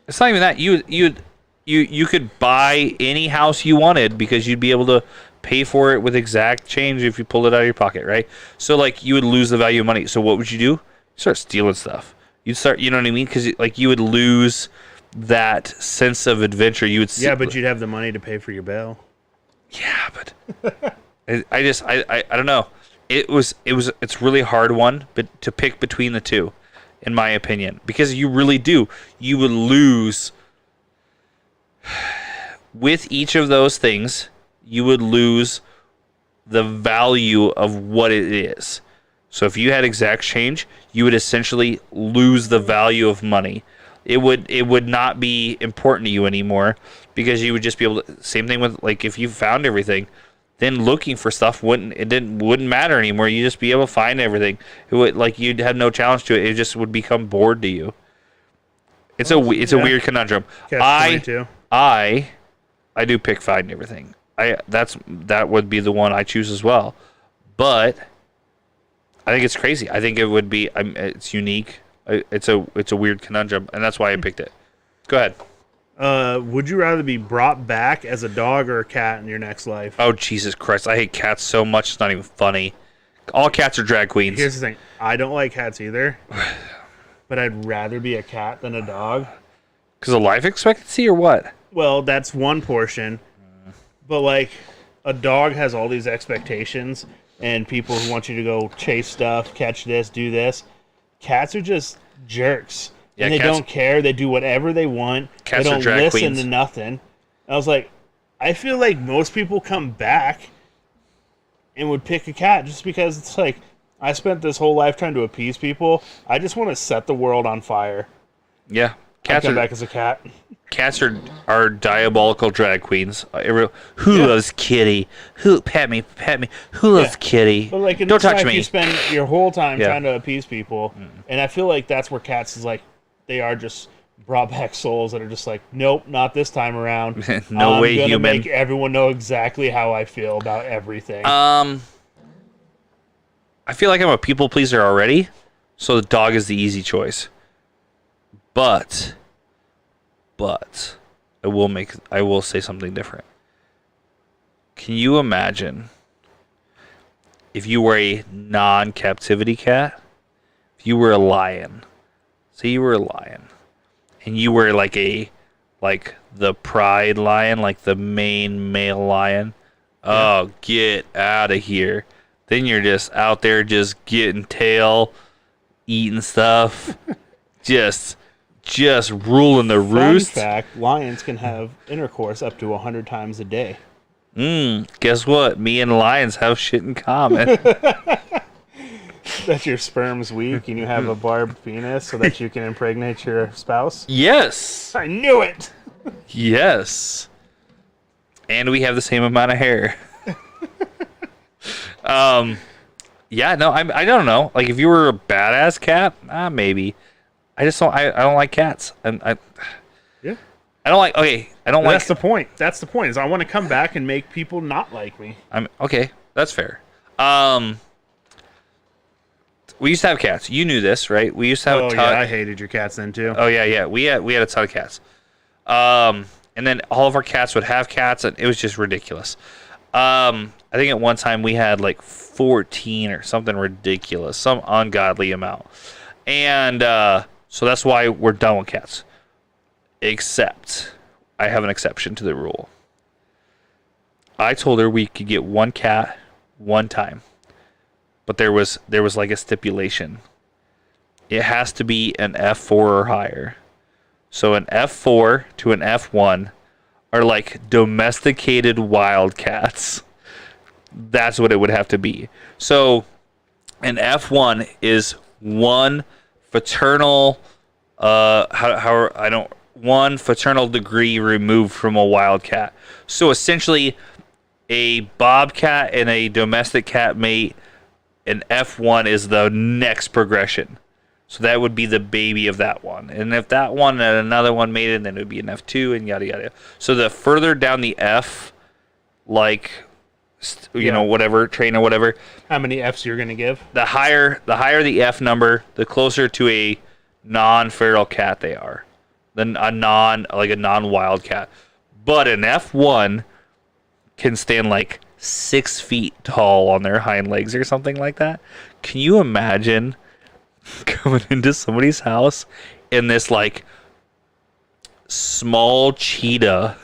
It's not even that. You could buy any house you wanted because you'd be able to pay for it with exact change if you pulled it out of your pocket, right? So like you would lose the value of money. So what would you do? You start stealing stuff. You'd start, you know what I mean? Because like you would lose that sense of adventure. But you'd have the money to pay for your bail. Yeah, but I don't know. It's really hard one, but to pick between the two, in my opinion, because you really do. You would lose with each of those things. You would lose the value of what it is. So if you had exact change, you would essentially lose the value of money. It would not be important to you anymore, because you would just be able to. Same thing with like if you found everything, then looking for stuff wouldn't matter anymore. You just be able to find everything. It would, like, you'd have no challenge to it. It just would become bored to you. It's a weird conundrum. I do pick finding everything. That would be the one I choose as well. But I think it's crazy. I think it would be. It's unique. It's a weird conundrum, and that's why I picked it. Go ahead. Would you rather be brought back as a dog or a cat in your next life? Oh, Jesus Christ. I hate cats so much, it's not even funny. All cats are drag queens. Here's the thing. I don't like cats either. But I'd rather be a cat than a dog. Because of life expectancy or what? Well, that's one portion. But, like, a dog has all these expectations and people who want you to go chase stuff, catch this, do this. Cats are just jerks. Yeah, and they don't care. They do whatever they want. Cats they are don't drag listen queens. to nothing. I was like, I feel like most people come back and would pick a cat just because it's like, I spent this whole life trying to appease people. I just want to set the world on fire. Yeah. I'd come back as a cat. Cats are diabolical drag queens. Who loves Kitty? Who pet me? Who loves Kitty? But like, in don't this touch life, me. you spend your whole time trying to appease people, and I feel like that's where cats is like, they are just brought back souls that are just like, nope, not this time around. No way, I'm gonna human. make everyone know exactly how I feel about everything. I feel like I'm a people pleaser already, so the dog is the easy choice. But I will say something different. Can you imagine if you were a non-captivity cat? If you were a lion, say you were a lion, and you were like a like the pride lion, like the main male lion. Oh, get out of here. Then you're just out there just getting tail, eating stuff, just ruling the roost. Fun fact, lions can have intercourse up to 100 times a day. Guess what? Me and lions have shit in common. That your sperm's weak and you have a barbed penis so that you can impregnate your spouse? Yes. I knew it! Yes. And we have the same amount of hair. Yeah, no, I don't know. Like, if you were a badass cat, maybe. I just don't. I don't like cats. Yeah. I don't like. Okay, I don't like. That's the point. That's the point. Is I want to come back and make people not like me. Okay. That's fair. We used to have cats. You knew this, right? We used to have a ton. Yeah, I hated your cats then too. Oh yeah. We had a ton of cats. And then all of our cats would have cats, and it was just ridiculous. I think at one time we had like 14 or something ridiculous, some ungodly amount. And so that's why we're done with cats. Except I have an exception to the rule. I told her we could get one cat one time. But there was like a stipulation. It has to be an F4 or higher. So an F4 to an F1 are like domesticated wildcats. That's what it would have to be. So an F1 is one fraternal one fraternal degree removed from a wildcat. So essentially a bobcat and a domestic cat mate, an F1 is the next progression. So that would be the baby of that one. And if that one and another one made it, then it would be an F2 and yada, yada. So the further down the F, like, you know, whatever, train or whatever. How many Fs you're going to give? The higher the F number, the closer to a non-feral cat they are. Than a non-wild cat. But an F1 can stand like 6 feet tall on their hind legs or something like that. Can you imagine coming into somebody's house and this like small cheetah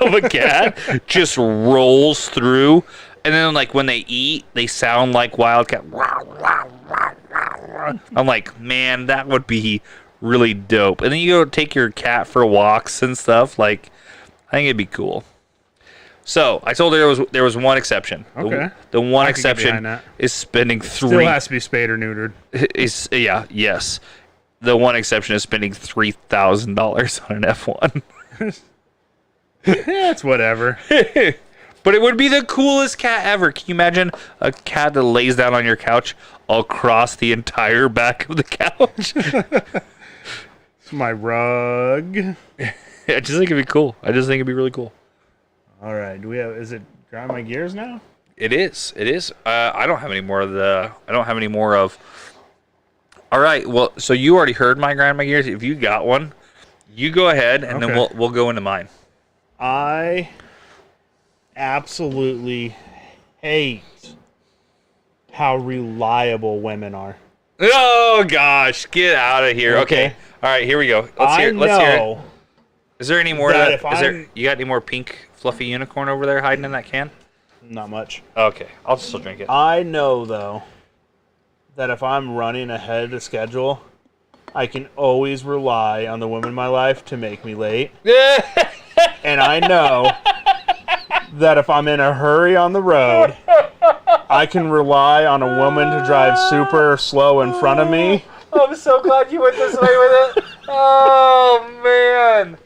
of a cat just rolls through, and then like when they eat they sound like wildcat. I'm like, man, that would be really dope. And then you go take your cat for walks and stuff. Like, I think it'd be cool. So I told her there was one exception. Okay. The one exception is spending Still has to be spayed or neutered. Yes. The one exception is spending $3,000 on an F1. It's whatever. But it would be the coolest cat ever. Can you imagine a cat that lays down on your couch across the entire back of the couch? It's my rug. I just think it'd be cool. I just think it'd be really cool. All right. Is it grind my gears now? It is. I don't have any more of. All right. Well, so you already heard my grind my gears. If you got one, you go ahead, and then we'll go into mine. I absolutely hate how reliable women are. Oh gosh, get out of here. Okay. All right, here we go. Let's hear it. Is there any more of that? You got any more pink fluffy unicorn over there hiding in that can? Not much. Okay, I'll still drink it. I know though that if I'm running ahead of the schedule, I can always rely on the woman in my life to make me late. And I know that if I'm in a hurry on the road, I can rely on a woman to drive super slow in front of me. I'm so glad you went this way with it. Oh, man.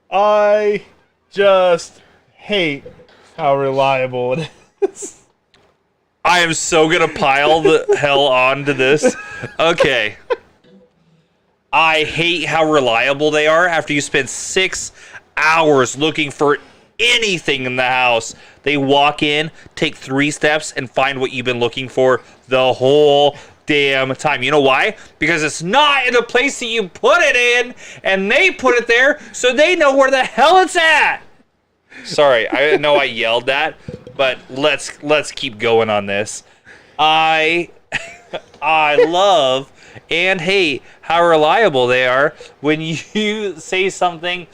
I just hate how reliable it is. I am so going to pile the hell onto this. Okay. I hate how reliable they are after you spend 6 hours looking for anything in the house. They walk in, take 3 steps, and find what you've been looking for the whole damn time. You know why? Because it's not in the place that you put it in, and they put it there so they know where the hell it's at. Sorry, I know I yelled that, but let's keep going on this. I love And hey, how reliable they are when you say something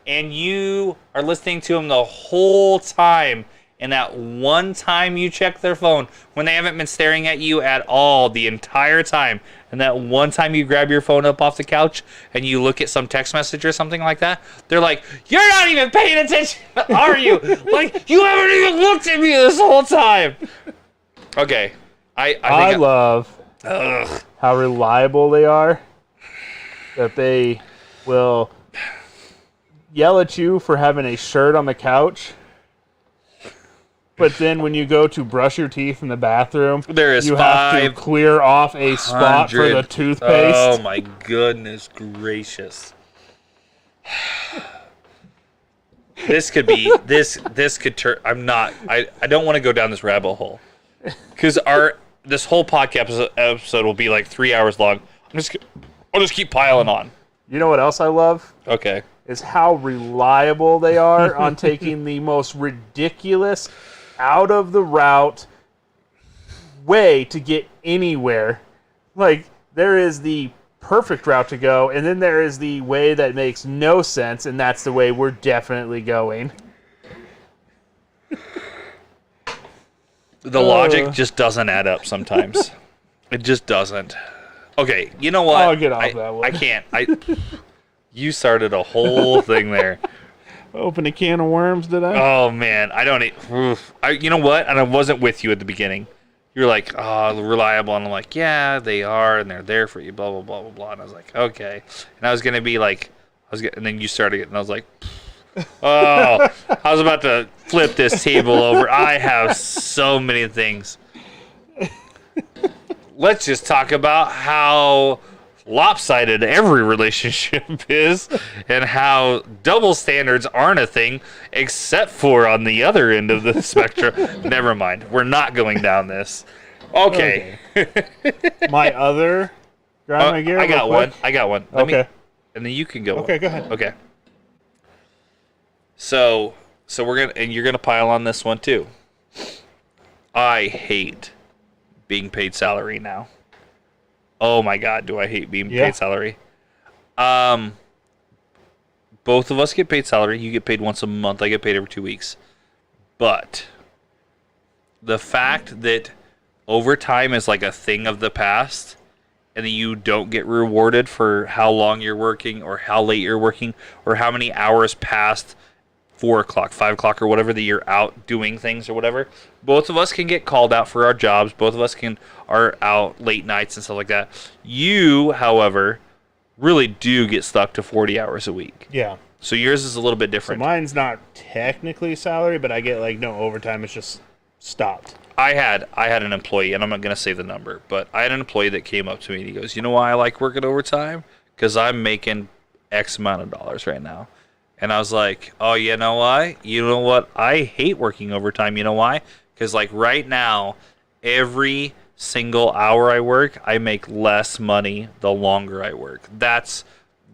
and you are listening to them the whole time. And that one time you check their phone when they haven't been staring at you at all the entire time. And that one time you grab your phone up off the couch and you look at some text message or something like that, they're like, "You're not even paying attention, are you? Like, you haven't even looked at me this whole time." Okay. I love how reliable they are. That they will yell at you for having a shirt on the couch. But then when you go to brush your teeth in the bathroom, you have to clear off a spot for the toothpaste. Oh my goodness gracious. This could be this could turn I don't want to go down this rabbit hole. Cuz this whole podcast episode will be like 3 hours long. I'll just keep piling on. You know what else I love? Okay. Is how reliable they are on taking the most ridiculous out of the route way to get anywhere. Like, there is the perfect route to go, and then there is the way that makes no sense, and that's the way we're definitely going. The logic just doesn't add up sometimes. It just doesn't. Okay, you know what? I'll get off that one. I can't. You started a whole thing there. Open a can of worms, did I? Oh man, I don't. You know what? And I wasn't with you at the beginning. You're like, oh, reliable, and I'm like, yeah, they are, and they're there for you, blah blah blah blah blah. And I was like, okay. And I was gonna be like, and then you started it, and I was like, oh, I was about to flip this table over. I have so many things. Let's just talk about how lopsided every relationship is and how double standards aren't a thing except for on the other end of the spectrum. Never mind. We're not going down this. Okay. My other grind gear. I got one. Okay. And then you can go. Okay, go ahead. Okay. So you're gonna pile on this one too. I hate being paid salary now. Oh my God, do I hate being paid salary? Both of us get paid salary. You get paid once a month. I get paid every 2 weeks. But the fact that overtime is like a thing of the past, and that you don't get rewarded for how long you're working, or how late you're working, or how many hours past 4 o'clock, 5 o'clock, or whatever that you're out doing things or whatever. Both of us can get called out for our jobs. Both of us are out late nights and stuff like that. You, however, really do get stuck to 40 hours a week. Yeah. So yours is a little bit So different. mine's not technically salary, but I get like no overtime. It's just stopped. I had an employee, and I'm not going to say the number, but I had an employee that came up to me and he goes, "You know why I like working overtime? Because I'm making X amount of dollars right now." And I was like, "Oh, you know why? You know what? I hate working overtime. You know why? Because like right now, every single hour I work, I make less money the longer I work. That's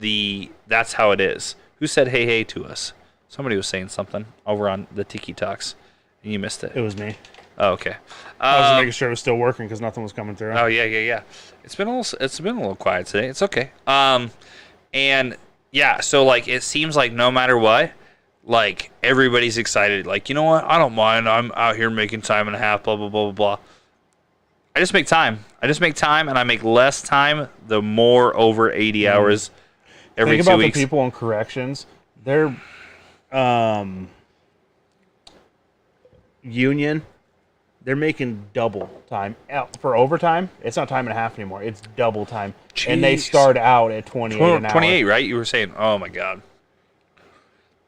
how it is." Who said "hey hey" to us? Somebody was saying something over on the Tiki Talks, and you missed it. It was me. Oh, okay. I was just making sure it was still working because nothing was coming through. Oh yeah. It's been a little quiet today. It's okay. And yeah, so like it seems like no matter what, like everybody's excited. Like, you know what? I don't mind. I'm out here making time and a half. Blah blah blah blah blah. I just make time. And I make less time the more over 80 hours every 2 weeks. Think about the people in corrections. They're union. They're making double time for overtime. It's not time and a half anymore. It's double time, and they start out at 28 an hour. 28, right? You were saying, oh my God.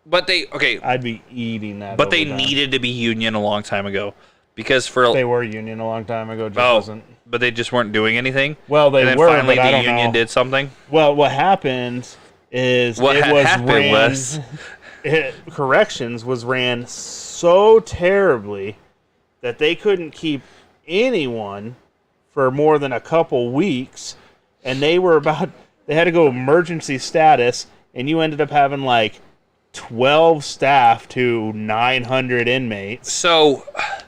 But I'd be eating that. But they overtime. needed to be union a long time ago, because They were union a long time ago. Just wasn't. But they just weren't doing anything. Well, they and then were, finally but I the don't union know. did something. Well, what happened is corrections was ran so terribly that they couldn't keep anyone for more than a couple weeks, and they had to go emergency status, and you ended up having like 12 staff to 900 inmates. So,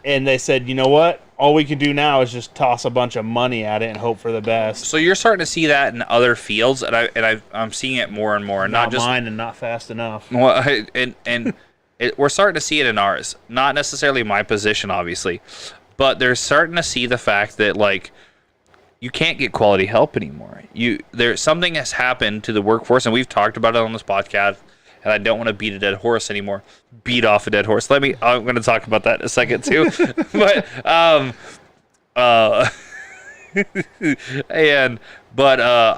and they said, you know what? all we can do now is just toss a bunch of money at it and hope for the best. So you're starting to see that in other fields, and I'm seeing it more and more, and not just mine and not fast enough. well, we're starting to see it in ours. Not necessarily my position, obviously, but they're starting to see the fact that like you can't get quality help anymore. There's something has happened to the workforce, and we've talked about it on this podcast. And I don't want to beat a dead horse anymore. Beat off a dead horse. I'm going to talk about that in a second too. but I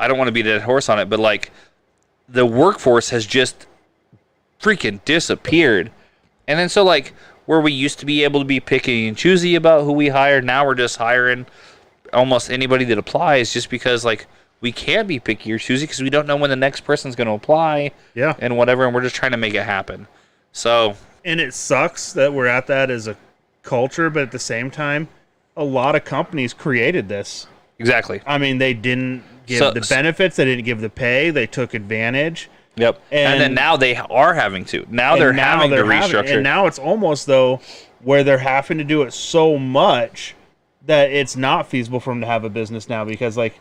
don't want to beat a dead horse on it. But like, the workforce has just freaking disappeared. And then so like, where we used to be able to be picky and choosy about who we hired, now we're just hiring almost anybody that applies, just because like, we can't be picky or choosy because we don't know when the next person's going to apply, and whatever, and we're just trying to make it happen. So, and it sucks that we're at that as a culture, but at the same time, a lot of companies created this. Exactly. I mean, they didn't give the benefits, they didn't give the pay, they took advantage. Yep. And then now they are having to. Now they're having to restructure. And now it's almost though where they're having to do it so much that it's not feasible for them to have a business now, because like,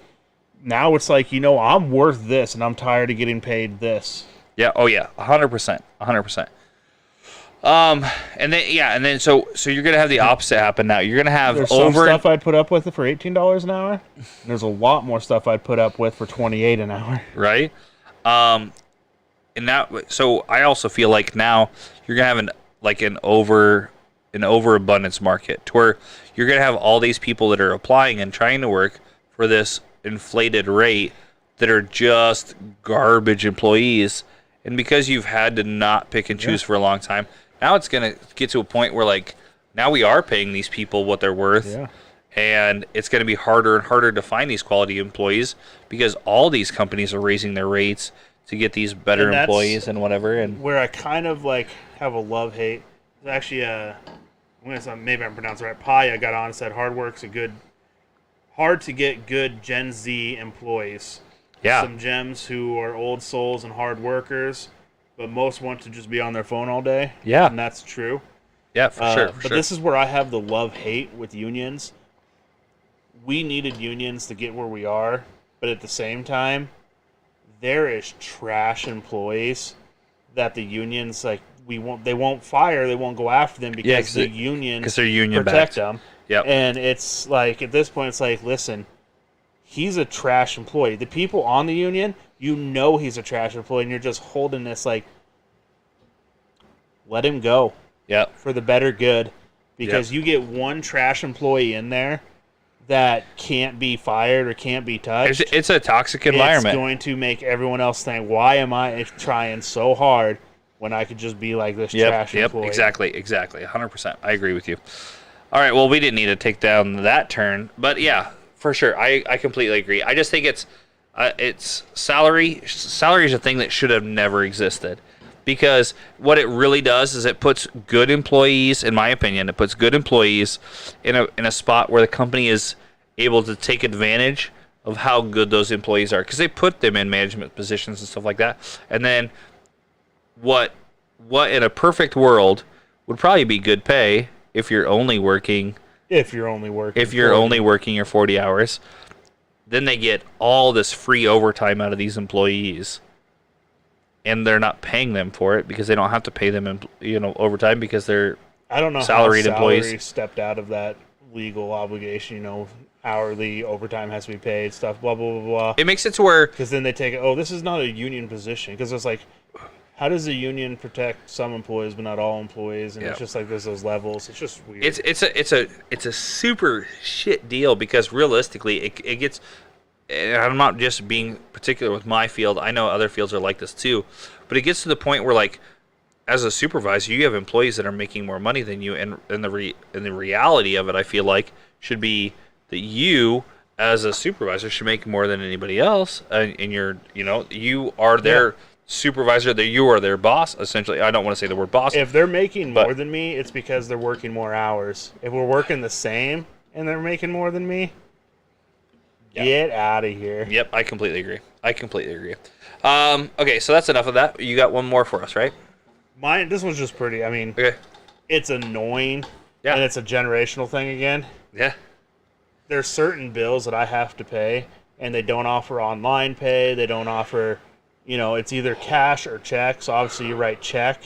now it's like, I'm worth this, and I'm tired of getting paid this. Yeah. Oh yeah. 100%. 100%. And then so you're gonna have the opposite happen now. You're gonna have There's some stuff I'd put up with for $18 an hour. And there's a lot more stuff I'd put up with for $28 an hour. Right. So I also feel like now you're gonna have an overabundance market, to where you're gonna have all these people that are applying and trying to work for this inflated rate that are just garbage employees, and because you've had to not pick and choose for a long time, now it's going to get to a point where like now we are paying these people what they're worth, and it's going to be harder and harder to find these quality employees because all these companies are raising their rates to get these better employees and whatever. And where I kind of like have a love-hate, actually maybe I'm pronouncing it right, Paya got on and said hard to get good Gen Z employees. Yeah. Some gems who are old souls and hard workers, but most want to just be on their phone all day. Yeah. And that's true. Yeah, for sure. But this is where I have the love-hate with unions. We needed unions to get where we are, but at the same time, there is trash employees that the unions, like, they won't fire, they won't go after them because the union they're union protect backed. them. Yep. And it's like, at this point, it's like, listen, he's a trash employee. The people on the union, he's a trash employee, and you're just holding this like, let him go. Yep. For the better good. Because you get one trash employee in there that can't be fired or can't be touched. It's a toxic environment. It's going to make everyone else think, why am I trying so hard when I could just be like this trash employee? Exactly. 100%. I agree with you. All right, well, we didn't need to take down that turn, but yeah, for sure, I completely agree. I just think it's salary. Salary is a thing that should have never existed, because what it really does is it puts good employees, in my opinion, it puts good employees in a spot where the company is able to take advantage of how good those employees are, because they put them in management positions and stuff like that. And then what in a perfect world would probably be good pay if you're only working your 40 hours, then they get all this free overtime out of these employees, and they're not paying them for it because they don't have to pay them, overtime, because they're salaried employees. Stepped out of that legal obligation, hourly overtime has to be paid, stuff, blah blah blah blah. It makes it to where, because then they take it, this is not a union position, because it's like, how does the union protect some employees but not all employees? And it's just like there's those levels. It's just weird. It's a super shit deal, because realistically it gets. And I'm not just being particular with my field. I know other fields are like this too, but it gets to the point where, like, as a supervisor, you have employees that are making more money than you, and the reality of it, I feel like, should be that you, as a supervisor, should make more than anybody else, and you are their supervisor, that you are their boss, essentially. I don't want to say the word boss. If they're making more than me, it's because they're working more hours. If we're working the same and they're making more than me, get out of here. Yep, I completely agree. Okay, so that's enough of that. You got one more for us, right? This one's just pretty. I mean, it's annoying, Yeah. and it's a generational thing again. Yeah. There's certain bills that I have to pay, and they don't offer online pay. They don't offer, it's either cash or check. So obviously you write check,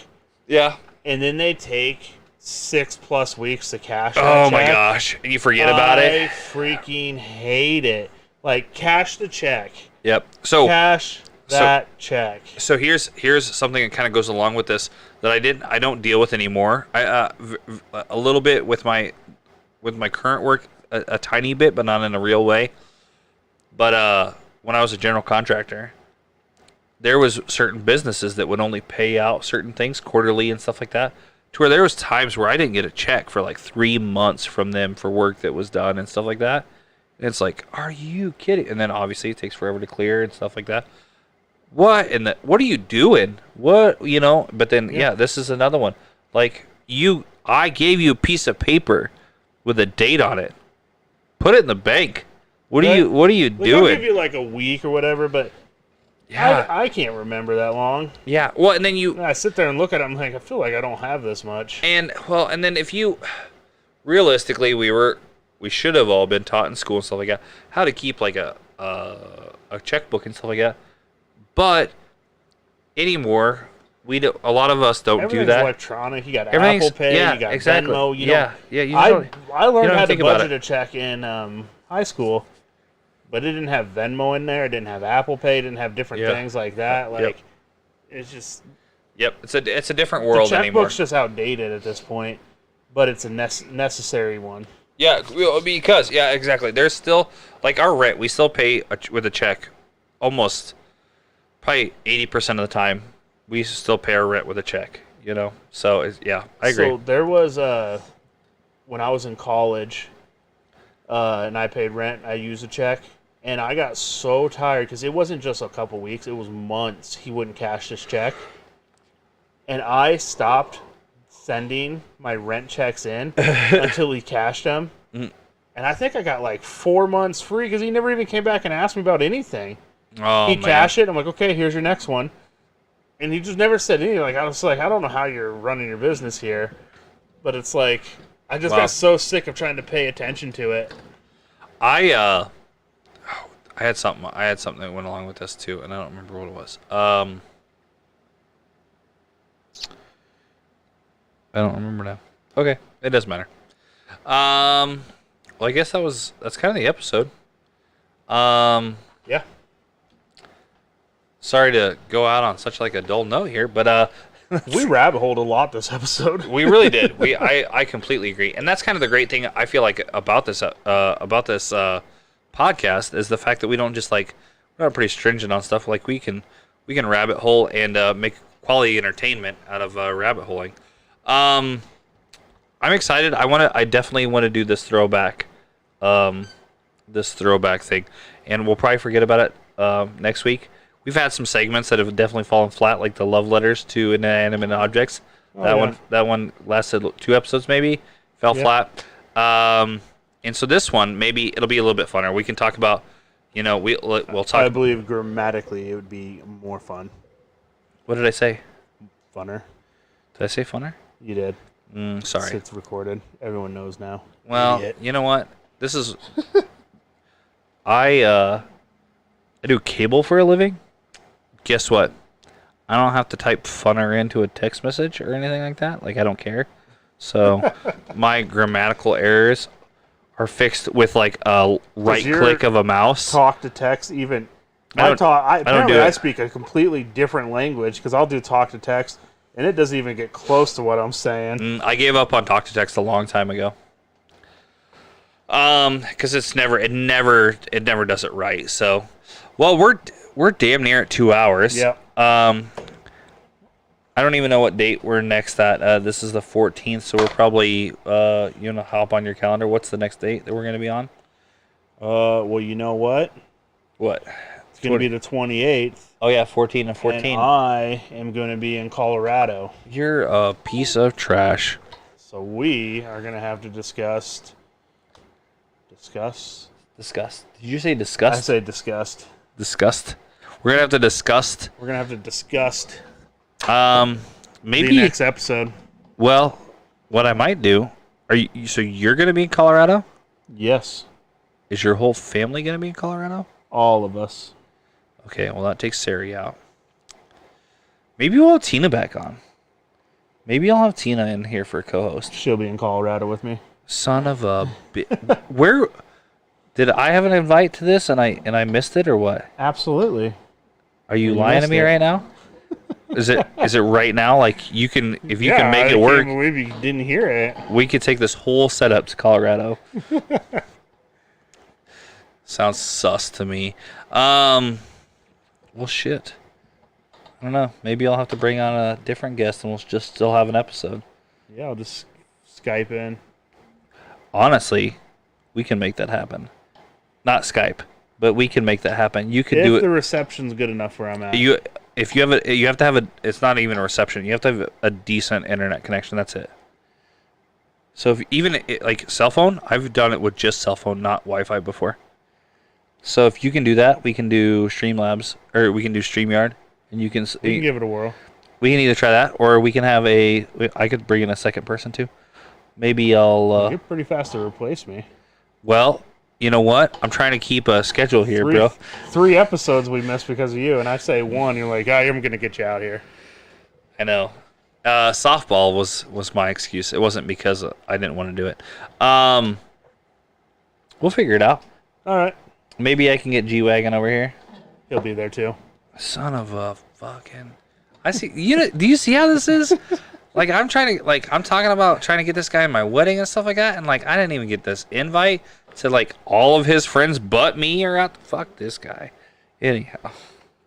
Yeah. and then they take 6+ weeks to cash. Oh that my check. gosh. And you forget about I it. freaking hate it. Like, cash the check. Yep. So Cash that check. So here's something that kind of goes along with this that I don't deal with anymore. I a little bit with my current work, a tiny bit, but not in a real way. But when I was a general contractor, there was certain businesses that would only pay out certain things quarterly and stuff like that. To where there was times where I didn't get a check for like 3 months from them for work that was done and stuff like that. And it's like, are you kidding? And then obviously it takes forever to clear and stuff like that. What what are you doing? What, but then this is another one. Like, I gave you a piece of paper with a date on it. Put it in the bank. What are you Like, doing? I'll give you like a week or whatever, but I can't remember that long. Yeah. Well, and then I sit there and look at it, I'm like, I feel like I don't have this much. and then if you realistically we should have all been taught in school and stuff like that how to keep like a checkbook and stuff like that. But anymore, a lot of us don't do that. Electronic. You got Apple Pay. You got exactly. Venmo. I learned how to budget a check in high school, but it didn't have Venmo in there. It didn't have Apple Pay. It didn't have different things like that. Like, it's just. Yep, it's a different world the anymore. Checkbook's just outdated at this point, but it's a necessary one. Yeah, because exactly. There's still like our rent. We still pay with a check, almost. Probably 80% of the time, we still pay our rent with a check, So, I agree. So, there was, when I was in college, and I paid rent, I used a check, and I got so tired, because it wasn't just a couple weeks, it was months he wouldn't cash this check. And I stopped sending my rent checks in until he cashed them. And I think I got like 4 months free, because he never even came back and asked me about anything. Oh, He'd cash it. I'm like, okay, here's your next one. And he just never said anything. Like, I was like, I don't know how you're running your business here. But it's like, I just got so sick of trying to pay attention to it. I had something that went along with this too, and I don't remember what it was. I don't remember now. Okay, it doesn't matter. Well, I guess that's kind of the episode. Yeah. Sorry to go out on such like a dull note here, but we rabbit holed a lot this episode. We really did. I completely agree, and that's kind of the great thing I feel like about this podcast is the fact that we don't just we're not pretty stringent on stuff. Like we can rabbit hole and make quality entertainment out of rabbit holing. I'm excited. I definitely want to do this throwback thing, and we'll probably forget about it next week. We've had some segments that have definitely fallen flat, like the love letters to inanimate objects. That one lasted 2 episodes, maybe fell flat. And so this one, maybe it'll be a little bit funner. We can talk about, we'll talk. I believe grammatically it would be more fun. What did I say? Funner. Did I say funner? You did. Sorry. It's recorded. Everyone knows now. Well, Idiot. you know what? This is. I do cable for a living. Guess what? I don't have to type funner into a text message or anything like that. Like, I don't care. So my grammatical errors are fixed with like a right click of a mouse. Talk to text even. I don't do it. I speak a completely different language because I'll do talk to text and it doesn't even get close to what I'm saying. I gave up on talk to text a long time ago. Because it never does it right. So, well, we're damn near at 2 hours. Yep. I don't even know what date we're next at. This is the 14th, so we're probably hop on your calendar. What's the next date that we're going to be on? Well, you know what? What? It's going to be the 28th. Oh yeah, 14 and 14. And I am going to be in Colorado. You're a piece of trash. So we are going to have to discuss. Disgust. Did you say disgust? I say disgust. Disgust. We're gonna have to disgust. We're gonna have to disgust. Maybe the next episode. Well, what I might do Are you? So you're gonna be in Colorado? Yes, Is your whole family gonna be in Colorado? all of us. Okay, well that takes Sari out. Maybe we'll have Tina back on. Maybe I'll have Tina in here for a co-host. She'll be in Colorado with me. Son of a where did I have an invite to this and I missed it or what? Absolutely. Are you You lying to missed me it. right now? Is it right now? Like you can if you Yeah, can make I it work, can't believe you didn't hear it. we could take this whole setup to Colorado. Sounds sus to me. Well shit. I don't know. Maybe I'll have to bring on a different guest and we'll just still have an episode. Yeah, I'll just Skype in. Honestly, we can make that happen. Not Skype, but we can make that happen. You could do If it. the reception's good enough where I'm at. If you have you have to have a. It's not even a reception. You have to have a decent internet connection. That's it. So if even like cell phone, I've done it with just cell phone, not Wi-Fi before. So if you can do that, we can do Streamlabs or we can do StreamYard, and you can. We can give it a whirl. We can either try that or we can have a. I could bring in a second person too. Maybe I'll. You're pretty fast to replace me. Well, you know what? I'm trying to keep a schedule here, bro. 3 episodes we missed because of you, and I say 1, you're like, I'm going to get you out here. I know. Softball was my excuse. It wasn't because I didn't want to do it. We'll figure it out. All right. Maybe I can get G-Wagon over here. He'll be there too. Son of a fucking... I see. Do you see how this is? Like, I'm talking about trying to get this guy in my wedding and stuff like that, and, like, I didn't even get this invite to, like, all of his friends but me are out. Fuck this guy. Anyhow.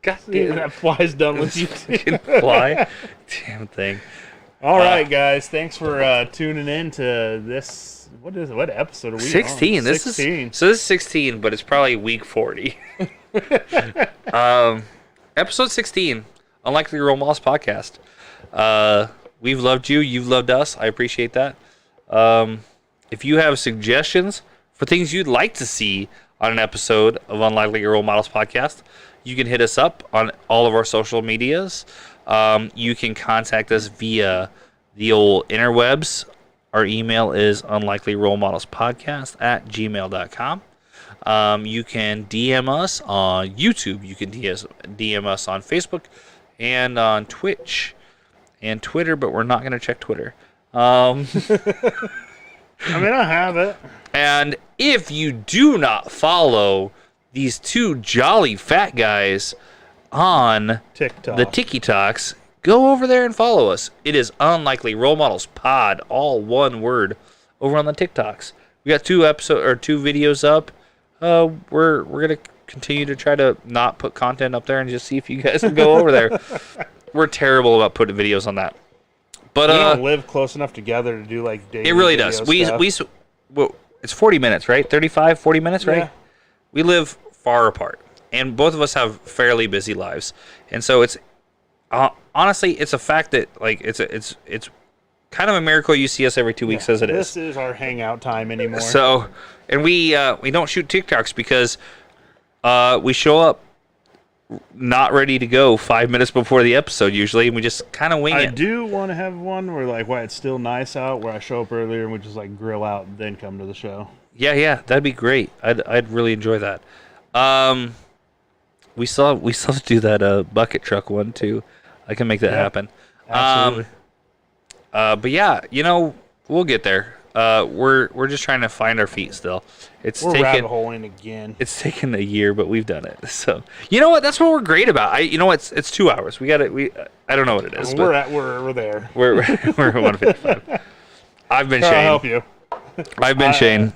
God damn. That fly's done with you. Fucking fly. Damn thing. All right, guys. Thanks for tuning in to this. What episode are we 16. on? This 16. is 16, but it's probably week 40. Episode 16, Unlikely Role Models podcast. We've loved you. You've loved us. I appreciate that. If you have suggestions for things you'd like to see on an episode of Unlikely Role Models podcast, you can hit us up on all of our social medias. You can contact us via the old interwebs. Our email is unlikelyrolemodelspodcast@gmail.com. You can DM us on YouTube. You can DM us on Facebook and on Twitch and Twitter, but we're not going to check Twitter. I mean, I have it. And if you do not follow these two jolly fat guys on TikTok. the TikToks, go over there and follow us. It is Unlikely Role Models Pod, all one word, over on the TikToks. We got 2 videos up. We're gonna continue to try to not put content up there and just see if you guys can go over there. We're terrible about putting videos on that, but we don't live close enough together to do like daily it really video does. stuff. Well, it's 40 minutes, right? 35, 40 minutes, right? Yeah. We live far apart, and both of us have fairly busy lives, and so it's honestly it's a fact that like it's kind of a miracle you see us every 2 weeks as it is. This is our hangout time anymore. So, and we don't shoot TikToks because we show up not ready to go 5 minutes before the episode usually, and we just kind of wing I it. do want to have one where like, why it's still nice out, where I show up earlier and we just like grill out and then come to the show. Yeah, that'd be great. I'd really enjoy that. We still have to do that bucket truck one too. I can make that happen. Absolutely. But yeah, we'll get there. We're just trying to find our feet still. We're rabbit holing again. It's taken a year, but we've done it. So you know what? That's what we're great about. It's 2 hours. I don't know what it is. We're but there. We're at 155. I've been I'll Shane. help you. I've been Shane.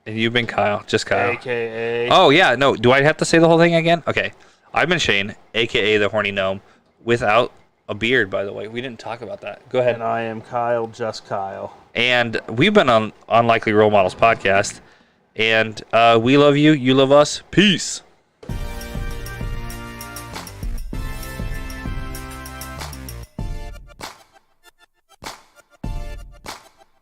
And you've been Kyle. Just Kyle. AKA. Oh yeah, no. Do I have to say the whole thing again? Okay. I've been Shane, aka the Horny Gnome, without a beard, by the way. We didn't talk about that. Go ahead. And I am Kyle, just Kyle. And we've been on Unlikely Role Models podcast. And we love you. You love us. Peace.